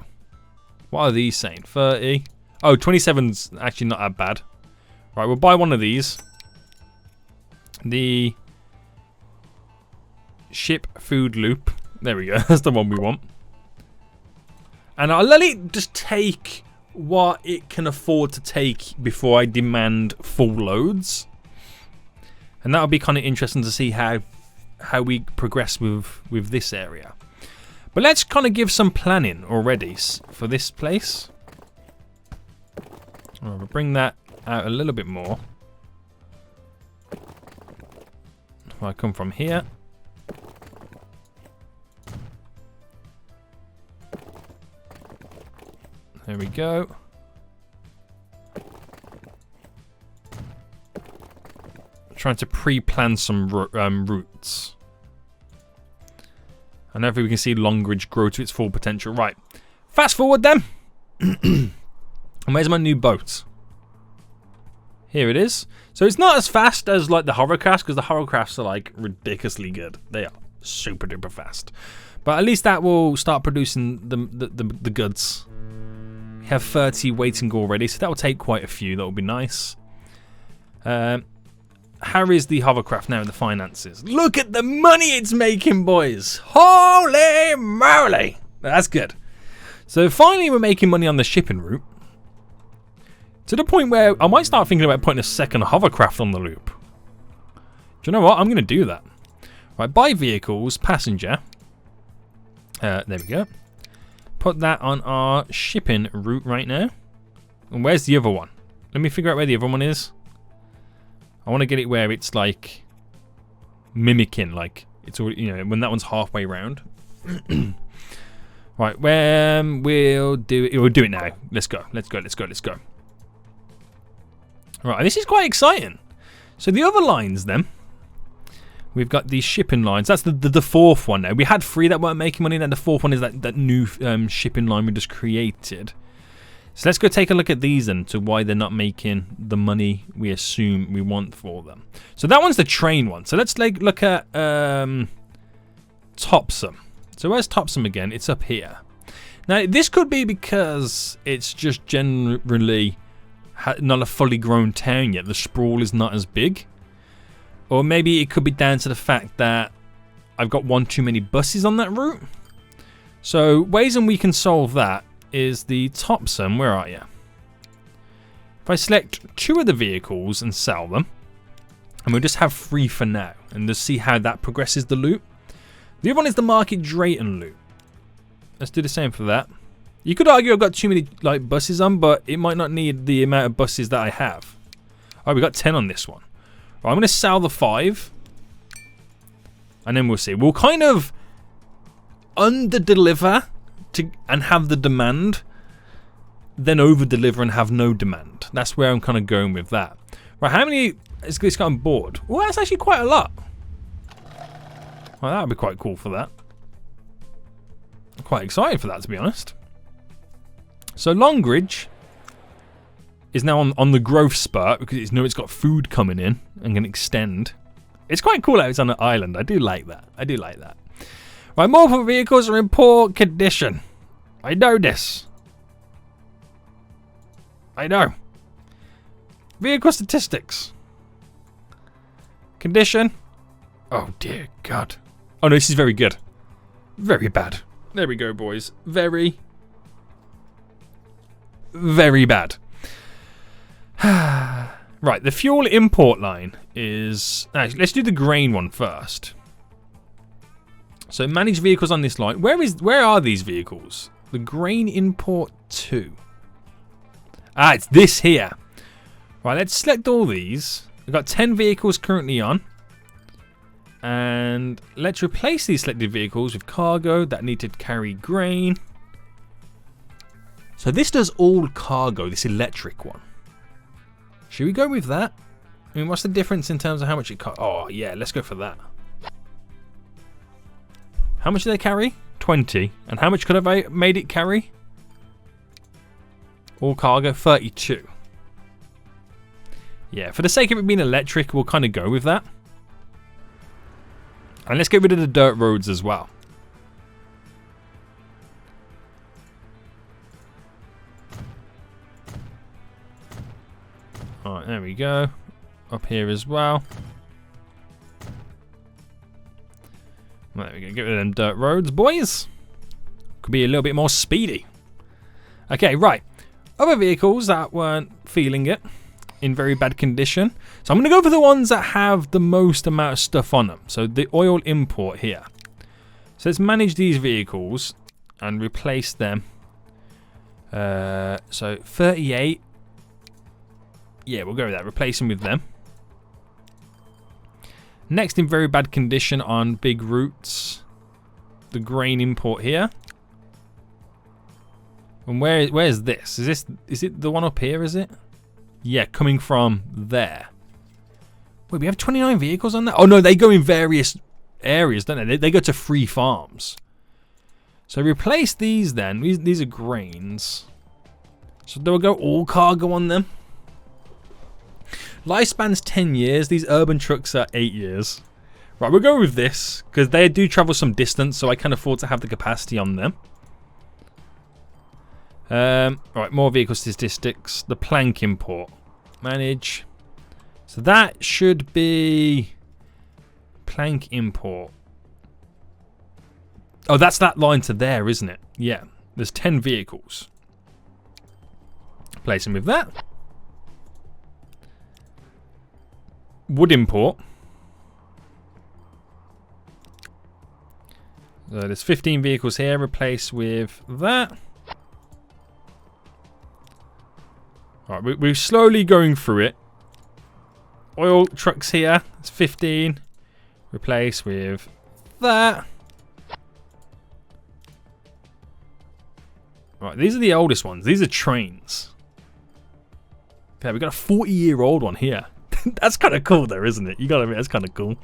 A: What are these saying? 30. Oh, 27's actually not that bad. Right, we'll buy one of these. The ship food loop. There we go. That's the one we want. And I'll let it just take what it can afford to take before I demand full loads. And that'll be kind of interesting to see how we progress with this area. But let's kind of give some planning already for this place. We'll bring that out a little bit more. If I come from here. There we go. Trying to pre-plan some routes. And hopefully we can see Longridge grow to its full potential. Right. Fast forward then. And where's my new boat? Here it is. So it's not as fast as like the hovercrafts, because the hovercrafts are like ridiculously good. They are super duper fast. But at least that will start producing the goods. We have 30 waiting already, so that will take quite a few. That will be nice. How is the hovercraft now in the finances? Look at the money it's making, boys. Holy moly. That's good. So finally we're making money on the shipping route. To the point where I might start thinking about putting a second hovercraft on the loop. Do you know what? I'm going to do that. Right, buy vehicles, passenger. There we go. Put that on our shipping route right now. And where's the other one? Let me figure out where the other one is. I want to get it where it's like mimicking, like it's already, you know, when that one's halfway round. Right, we'll do it. We'll do it now. Let's go. Let's go. Let's go. Let's go. Right, this is quite exciting. So the other lines then, we've got these shipping lines. That's the fourth one now. We had 3 that weren't making money, and then the fourth one is that new shipping line we just created. So let's go take a look at these then, to why they're not making the money we assume we want for them. So that one's the train one. So let's like look at Topsham. So where's Topsham again? It's up here. Now this could be because it's just generally not a fully grown town yet. The sprawl is not as big. Or maybe it could be down to the fact that I've got one too many buses on that route. So ways in we can solve that is the Topsham. Where are you? If I select 2 of the vehicles and sell them, and we'll just have 3 for now, and just see how that progresses the loop. The other one is the Market Drayton loop. Let's do the same for that. You could argue I've got too many like buses on, but it might not need the amount of buses that I have. Oh, we got 10 on this one. Right, I'm going to sell the 5. And then we'll see. We'll kind of under-deliver and have the demand, then over-deliver and have no demand. That's where I'm kind of going with that. Right, how many is this got on board? Well, that's actually quite a lot. Well, that would be quite cool for that. I'm quite excited for that, to be honest. So Longridge is now on the growth spurt because it's got food coming in and can extend. It's quite cool how it's on an island. I do like that. I do like that. Right, multiple vehicles are in poor condition. I know this. I know. Vehicle statistics. Condition. Oh dear God. Oh no, this is very good. Very bad. There we go, boys. Very bad. Right, the fuel import line is... Actually, let's do the grain one first. So manage vehicles on this line. Where are these vehicles? The grain import 2. Ah, it's this here. Right, let's select all these. We've got 10 vehicles currently on. And let's replace these selected vehicles with cargo that need to carry grain. So this does all cargo, this electric one. Should we go with that? I mean, what's the difference in terms of how much it costs? Oh, yeah, let's go for that. How much do they carry? 20. And how much could have I made it carry? All cargo, 32. Yeah, for the sake of it being electric, we'll kind of go with that. And let's get rid of the dirt roads as well. Alright, there we go. Up here as well. There we go. Get rid of them dirt roads, boys. Could be a little bit more speedy. Okay, right. Other vehicles that weren't feeling it, in very bad condition. So I'm going to go for the ones that have the most amount of stuff on them. So the oil import here. So let's manage these vehicles and replace them. So 38. Yeah, we'll go with that. Replace them with them. Next, in very bad condition on big routes, the grain import here. And where's this? Is it the one up here, is it? Yeah, coming from there. Wait, we have 29 vehicles on that? Oh no, they go in various areas, don't they? They go to 3 farms. So replace these then. These are grains. So do I go all cargo on them? Lifespan's 10 years. These urban trucks are 8 years. Right, we'll go with this because they do travel some distance, so I can afford to have the capacity on them. Right, more vehicle statistics. The plank import. Manage. So that should be plank import. Oh, that's that line to there, isn't it? Yeah. There's 10 vehicles. Place them with that. Wood import. So there's 15 vehicles here. Replace with that. Alright, we're slowly going through it. Oil trucks here. It's 15. Replace with that. Right, these are the oldest ones. These are trains. Okay, we've got a 40-year-old one here. That's kind of cool though, isn't it? You gotta admit, that's kind of cool.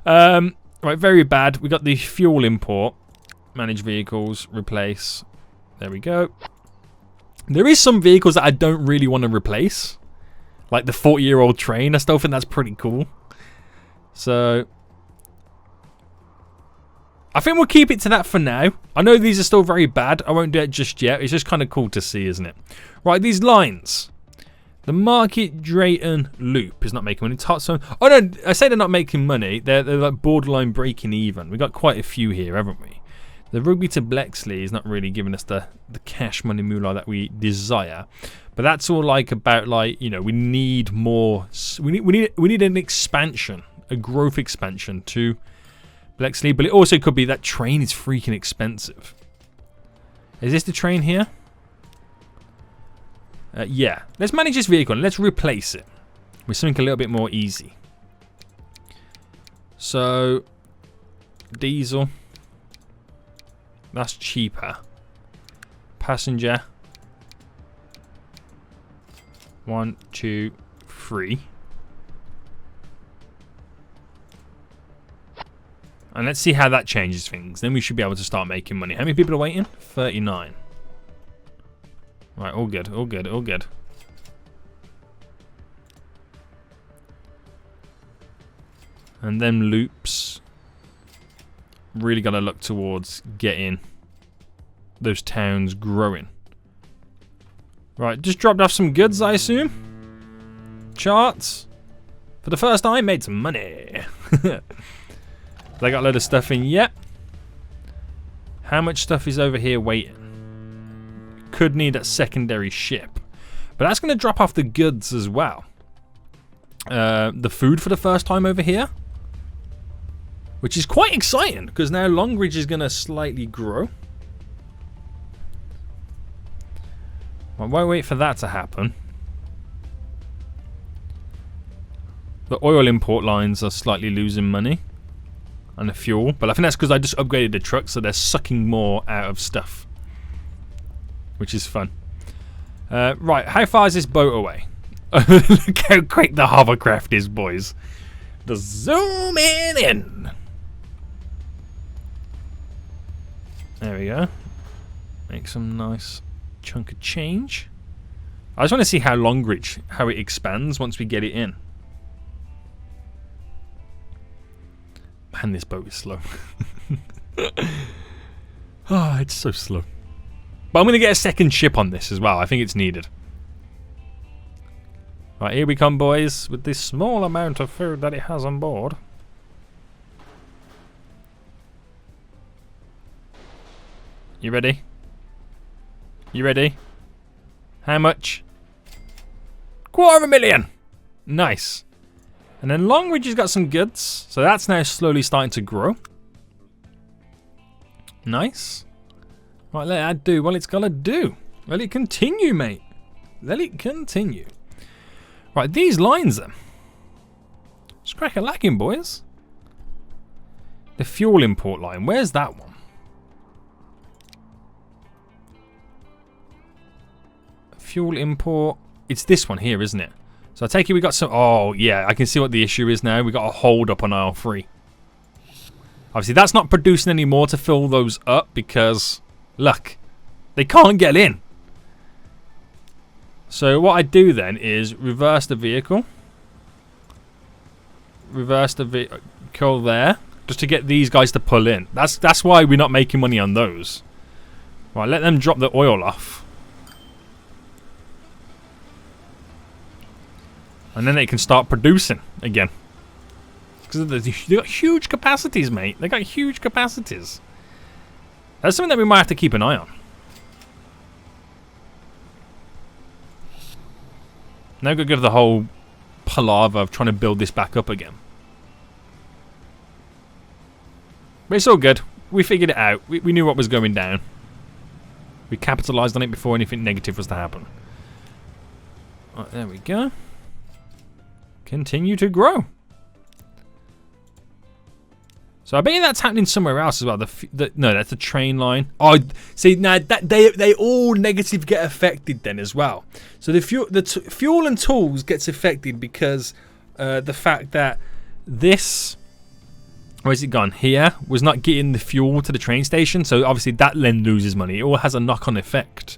A: Right, very bad. We got the fuel import. Manage vehicles. Replace. There we go. There is some vehicles that I don't really want to replace. Like the 40-year-old train. I still think that's pretty cool. So I think we'll keep it to that for now. I know these are still very bad. I won't do it just yet. It's just kind of cool to see, isn't it? Right, these lines. The Market Drayton Loop is not making money. Topsham. Oh no, I say they're not making money. They're like borderline breaking even. We've got quite a few here, haven't we? The Rugby to Bexley is not really giving us the cash money moolah that we desire. But that's all like about like, you know, we need more. We need an expansion, a growth expansion to Bexley. But it also could be that train is freaking expensive. Is this the train here? Yeah. Let's manage this vehicle and let's replace it with something a little bit more easy. So, diesel. That's cheaper. Passenger. 1, 2, 3. And let's see how that changes things. Then we should be able to start making money. How many people are waiting? 39. Right, all good, all good, all good. And them loops. Really got to look towards getting those towns growing. Right, just dropped off some goods, I assume. Charts. For the first time, made some money. They got a load of stuff in yet. How much stuff is over here waiting? Could need a secondary ship. But that's going to drop off the goods as well. The food for the first time over here. Which is quite exciting, because now Longridge is going to slightly grow. I won't wait for that to happen. The oil import lines are slightly losing money. And the fuel. But I think that's because I just upgraded the truck, so they're sucking more out of stuff. Which is fun. Right, how far is this boat away? Look how quick the hovercraft is, boys. Just zooming in. There we go. Make some nice chunk of change. I just want to see how Longridge, how it expands once we get it in. Man, this boat is slow. Oh, it's so slow. But I'm going to get a second ship on this as well. I think it's needed. Right, here we come, boys, with this small amount of food that it has on board. You ready? You ready? How much? 250,000! Nice. And then Longridge has got some goods. So that's now slowly starting to grow. Nice. Right, let that do what it's got to do. Let it continue, mate. Let it continue. Right, these lines then. It's crack-a-lacking, boys. The fuel import line. Where's that one? Fuel import. It's this one here, isn't it? So I take it we got some... Oh, yeah. I can see what the issue is now. We got a hold up on aisle 3. Obviously, that's not producing any more to fill those up because... Look. They can't get in. So what I do then is reverse the vehicle. Reverse the vehicle there. Just to get these guys to pull in. That's why we're not making money on those. Right, let them drop the oil off. And then they can start producing again. Because they got huge capacities, mate. They got huge capacities. That's something that we might have to keep an eye on. Now go give the whole palaver of trying to build this back up again. But it's all good. We figured it out. We knew what was going down. We capitalised on it before anything negative was to happen. Right, there we go. Continue to grow. So I bet you that's happening somewhere else as well. No, that's the train line. Oh, see now that they all negative get affected then as well. So the fuel and tools gets affected because the fact that this, where's it gone? Here was not getting the fuel to the train station. So obviously that then loses money. It all has a knock-on effect,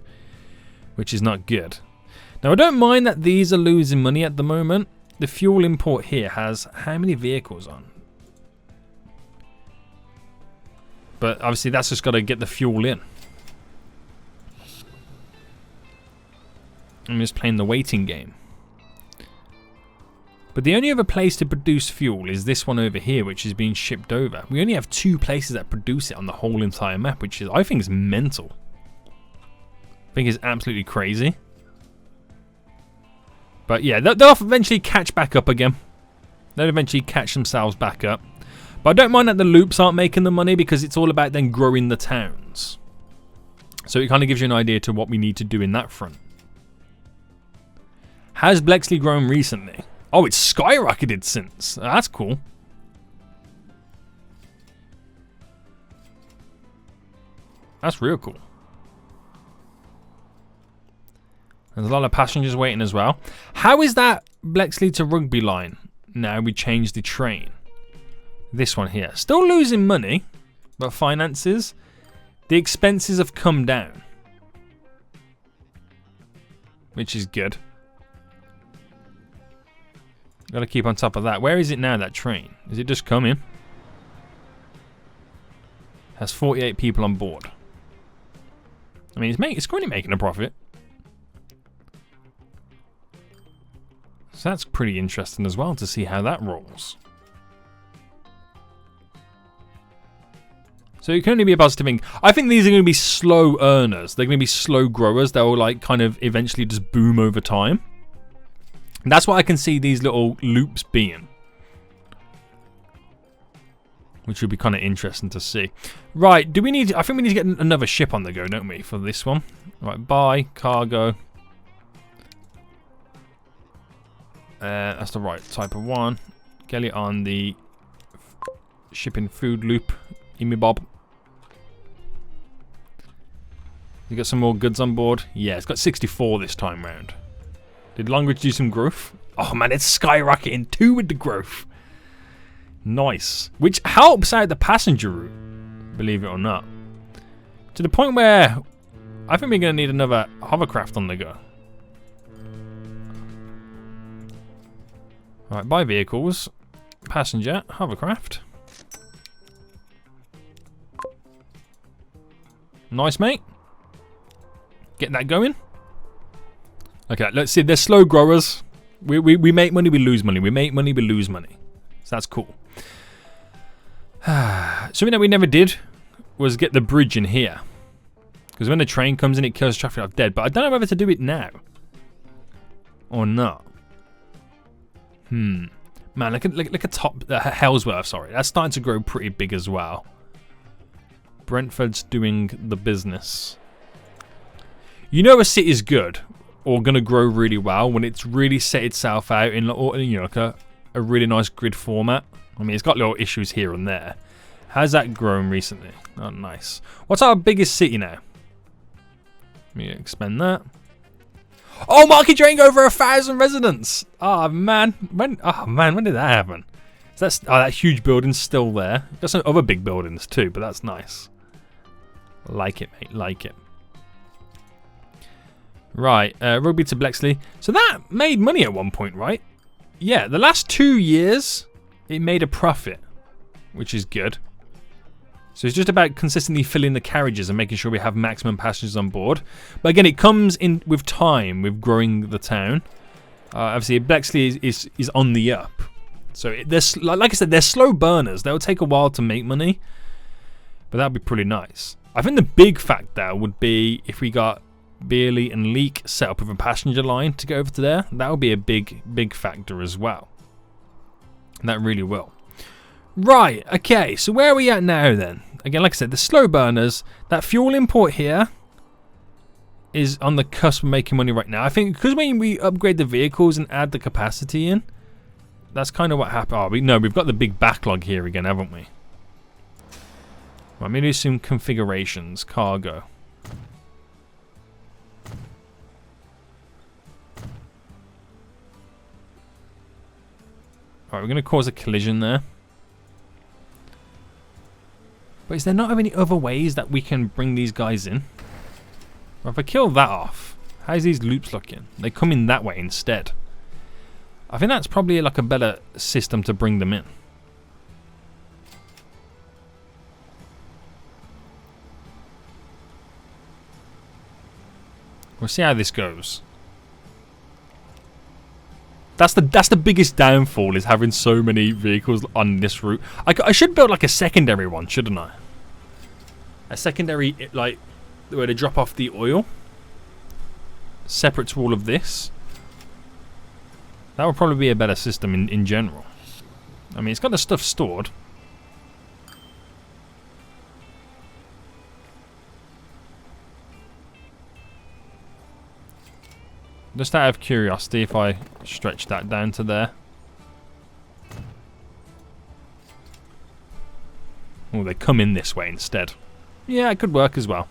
A: which is not good. Now I don't mind that these are losing money at the moment. The fuel import here has how many vehicles on? But obviously that's just got to get the fuel in. I'm just playing the waiting game. But the only other place to produce fuel is this one over here, which is being shipped over. We only have 2 places that produce it on the whole entire map, which is, I think, is mental. I think it's absolutely crazy. But yeah, they'll eventually catch back up again. They'll eventually catch themselves back up. But I don't mind that the loops aren't making the money because it's all about then growing the towns. So it kind of gives you an idea to what we need to do in that front. Has Bexley grown recently? Oh, it's skyrocketed since. That's cool. That's real cool. There's a lot of passengers waiting as well. How is that Bexley to Rugby line? Now we change the train. This one here. Still losing money, but finances. The expenses have come down, which is good. Got to keep on top of that. Where is it now, that train? Is it just coming? Has 48 people on board. I mean, it's currently making a profit. So that's pretty interesting as well to see how that rolls. So it can only be a positive thing. I think these are going to be slow earners. They're going to be slow growers. They'll like kind of eventually just boom over time. And that's what I can see these little loops being. Which would be kind of interesting to see. Right, do we need... I think we need to get another ship on the go, don't we, for this one? Right, buy, cargo. That's the right type of one. Get it on the shipping food loop. Gimme Bob. You got some more goods on board? Yeah, it's got 64 this time round. Did Longridge do some growth? Oh man, it's skyrocketing too with the growth. Nice. Which helps out the passenger route, believe it or not. To the point where I think we're going to need another hovercraft on the go. Right, buy vehicles. Passenger, hovercraft. Nice, mate. Get that going. Okay, let's see. They're slow growers. We make money, we lose money. We make money, we lose money. So that's cool. Something that we never did was get the bridge in here. Because when the train comes in, it kills traffic off dead. But I don't know whether to do it now. Or not. Man, look at Hellsworth, sorry. That's starting to grow pretty big as well. Brentford's doing the business. You know a city's good or going to grow really well when it's really set itself out in like a really nice grid format. I mean, it's got little issues here and there. How's that grown recently? Oh, nice. What's our biggest city now? Let me expand that. Oh, Market Drayton over 1,000 residents. Oh man, when did that happen? So that huge building's still there. Got some other big buildings too, but that's nice. Like it, mate. Like it. Right, Rugby to Bexley. So that made money at one point, right? Yeah, the last 2 years, it made a profit, which is good. So it's just about consistently filling the carriages and making sure we have maximum passengers on board. But again, it comes in with time, with growing the town. Obviously, Bexley is on the up. So like I said, they're slow burners. They'll take a while to make money, but that'd be pretty nice. I think the big factor would be if we got Beerley and Leek set up with a passenger line to go over to there. That would be a big factor as well. That really will. Right, okay, so where are we at now then? Again, like I said, the slow burners, that fuel import here is on the cusp of making money right now. I think because when we upgrade the vehicles and add the capacity in, that's kind of what happened. Oh, we've got the big backlog here again, haven't we? Right, maybe do some configurations. Cargo. Alright, we're going to cause a collision there. But is there not any other ways that we can bring these guys in? Well, if I kill that off, how's these loops looking? They come in that way instead. I think that's probably like a better system to bring them in. We'll see how this goes. That's the biggest downfall, is having so many vehicles on this route. I should build like a secondary one, shouldn't I? A secondary, like, where to drop off the oil. Separate to all of this. That would probably be a better system in general. I mean, it's got the stuff stored. Just out of curiosity, if I stretch that down to there. Oh, they come in this way instead. Yeah, it could work as well.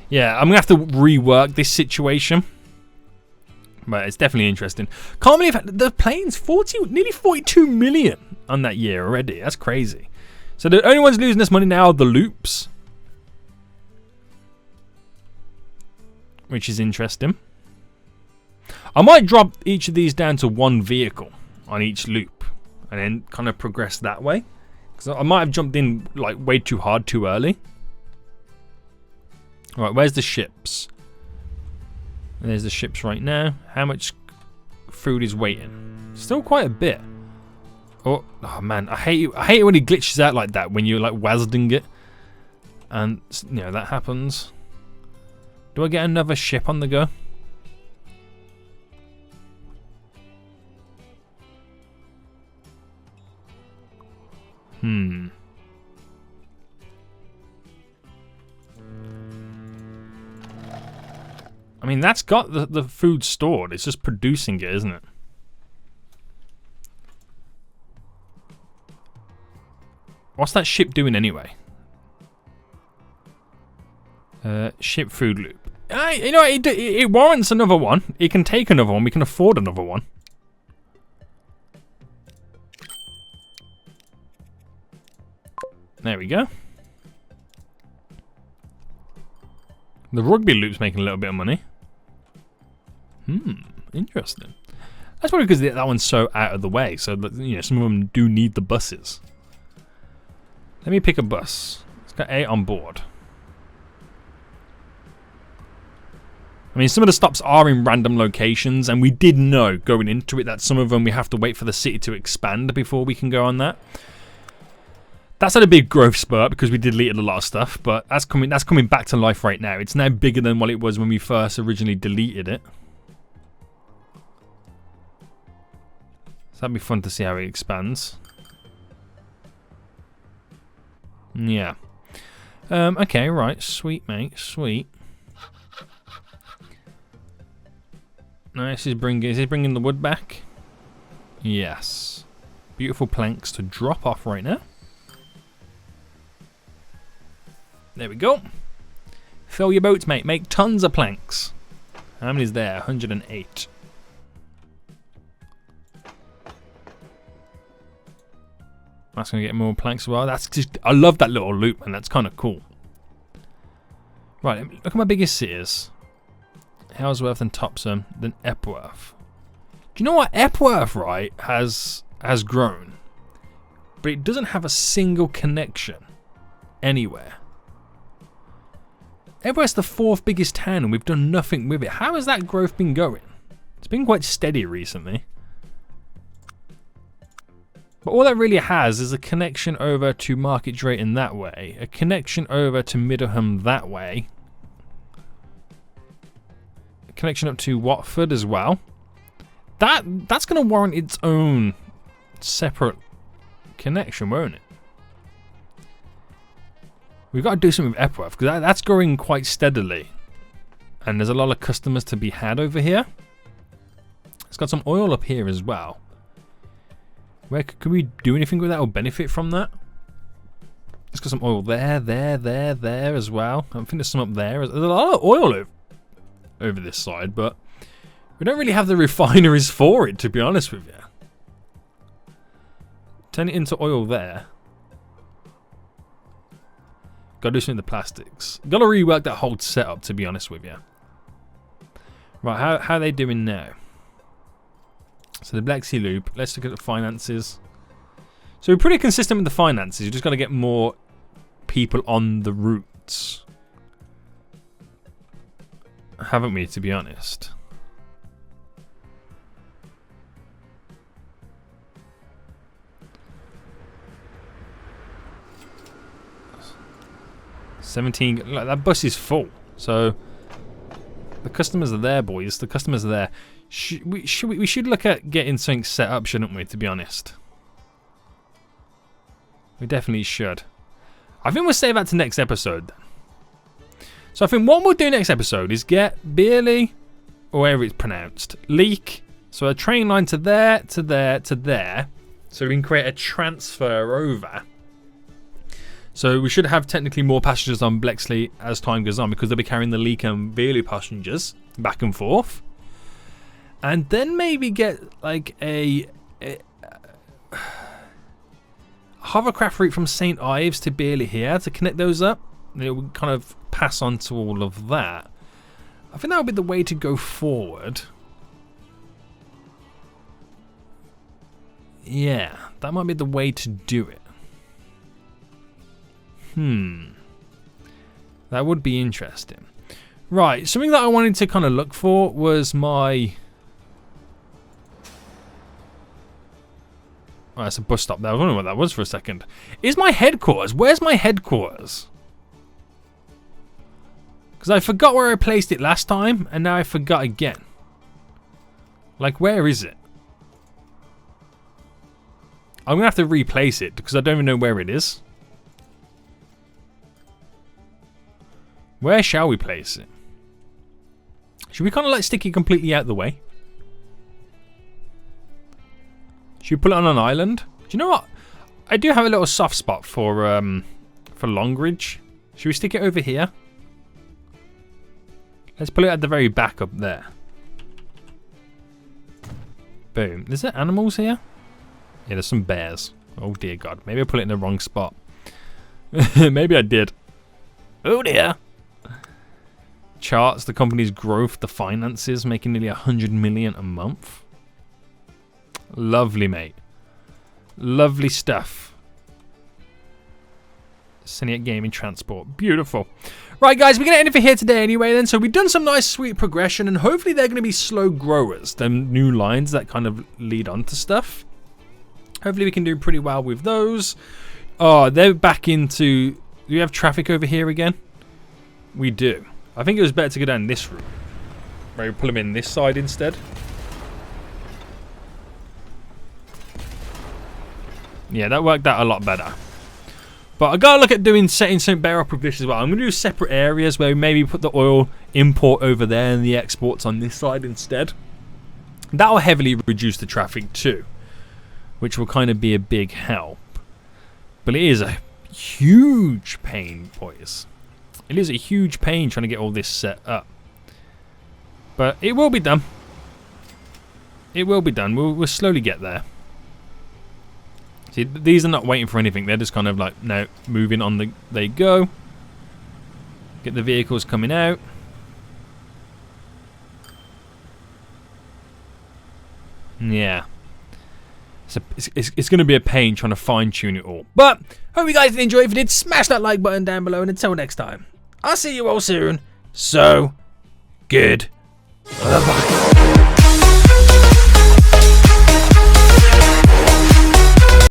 A: Yeah, I'm going to have to rework this situation. But it's definitely interesting. Can't believe the plane's nearly 42 million on that year already. That's crazy. So the only ones losing this money now are the loops, which is interesting. I might drop each of these down to one vehicle on each loop and then kind of progress that way. Because I might have jumped in like way too hard too early. Right, where's the ships? There's the ships right now. How much food is waiting? Still quite a bit. Oh man, I hate it when he glitches out like that when you're like WASDing it, and you know that happens. Do I get another ship on the go? I mean, that's got the food stored. It's just producing it, isn't it? What's that ship doing anyway? Ship food loop. You know, it warrants another one. It can take another one. We can afford another one. There we go. The rugby loop's making a little bit of money. Interesting. That's probably because that one's so out of the way. So that, you know, some of them do need the buses. Let me pick a bus. It's got 8 on board. I mean, some of the stops are in random locations, and we did know going into it that some of them we have to wait for the city to expand before we can go on that. That's had a big growth spurt because we deleted a lot of stuff, but that's coming back to life right now. It's now bigger than what it was when we first originally deleted it. So that'd be fun to see how it expands. Yeah. Okay, right. Sweet, mate. Sweet. Nice. Is he bringing the wood back? Yes. Beautiful planks to drop off right now. There we go. Fill your boats, mate. Make tons of planks. How many is there? 108. That's going to get more planks as well. That's just, I love that little loop, and that's kind of cool. Right, look at my biggest cities. Halesworth and Topsham, then Epworth. Do you know what? Epworth, right, has grown. But it doesn't have a single connection anywhere. Epworth's the 4th biggest town, and we've done nothing with it. How has that growth been going? It's been quite steady recently. But all that really has is a connection over to Market Drayton that way, a connection over to Middleham that way, a connection up to Watford as well. That's going to warrant its own separate connection, won't it? We've got to do something with Epworth, because that's growing quite steadily. And there's a lot of customers to be had over here. It's got some oil up here as well. Where can we do anything with that or benefit from that? It's got some oil there as well. I think there's some up there. There's a lot of oil over this side, but we don't really have the refineries for it, to be honest with you. Turn it into oil there. Got to do something with the plastics. Got to rework that whole setup, to be honest with you. Right, how are they doing now? So the Bexley loop. Let's look at the finances. So we're pretty consistent with the finances. You just got to get more people on the routes, haven't we? To be honest. Like that bus is full, so the customers are there, boys. The customers are there. We should look at getting something set up, shouldn't we? To be honest, we definitely should. I think we'll save that to next episode then. So I think what we'll do next episode is get Beerley, or wherever it's pronounced, Leek. So a train line to there, to there, to there, so we can create a transfer over. So we should have technically more passengers on Bexley as time goes on, because they'll be carrying the Leek and Beerley passengers back and forth. And then maybe get like a hovercraft route from St. Ives to Beerley here to connect those up. It would kind of pass on to all of that. I think that would be the way to go forward. Yeah, that might be the way to do it. That would be interesting. Right, something that I wanted to kind of look for was my... Oh, that's a bus stop there. I was wondering what that was for a second. Is my headquarters? Where's my headquarters? Because I forgot where I placed it last time, and now I forgot again. Like, where is it? I'm going to have to replace it, because I don't even know where it is. Where shall we place it? Should we kind of like stick it completely out the way? Should we put it on an island? Do you know what? I do have a little soft spot for Longridge. Should we stick it over here? Let's put it at the very back up there. Boom. Is there animals here? Yeah, there's some bears. Oh dear God. Maybe I put it in the wrong spot. Maybe I did. Oh dear. Charts the company's growth, the finances, making nearly 100 million a month. Lovely, mate. Lovely stuff. Senior Gaming Transport. Beautiful. Right, guys, we're going to end it for here today anyway then. So we've done some nice, sweet progression, and hopefully they're going to be slow growers. Them new lines that kind of lead on to stuff. Hopefully we can do pretty well with those. Oh, they're back into... Do we have traffic over here again? We do. I think it was better to go down this route. Maybe pull them in this side instead. Yeah, that worked out a lot better. But I gotta look at setting something better up with this as well. I'm gonna do separate areas where we maybe put the oil import over there and the exports on this side instead. That'll heavily reduce the traffic too, which will kind of be a big help. But it is a huge pain, boys. It is a huge pain trying to get all this set up. But it will be done. It will be done. We'll slowly get there. See, these are not waiting for anything. They're just kind of like, no, moving on. They go. Get the vehicles coming out. Yeah. So it's going to be a pain trying to fine-tune it all. But, hope you guys did enjoy. If you did, smash that like button down below. And until next time, I'll see you all soon. So, good. Bye-bye.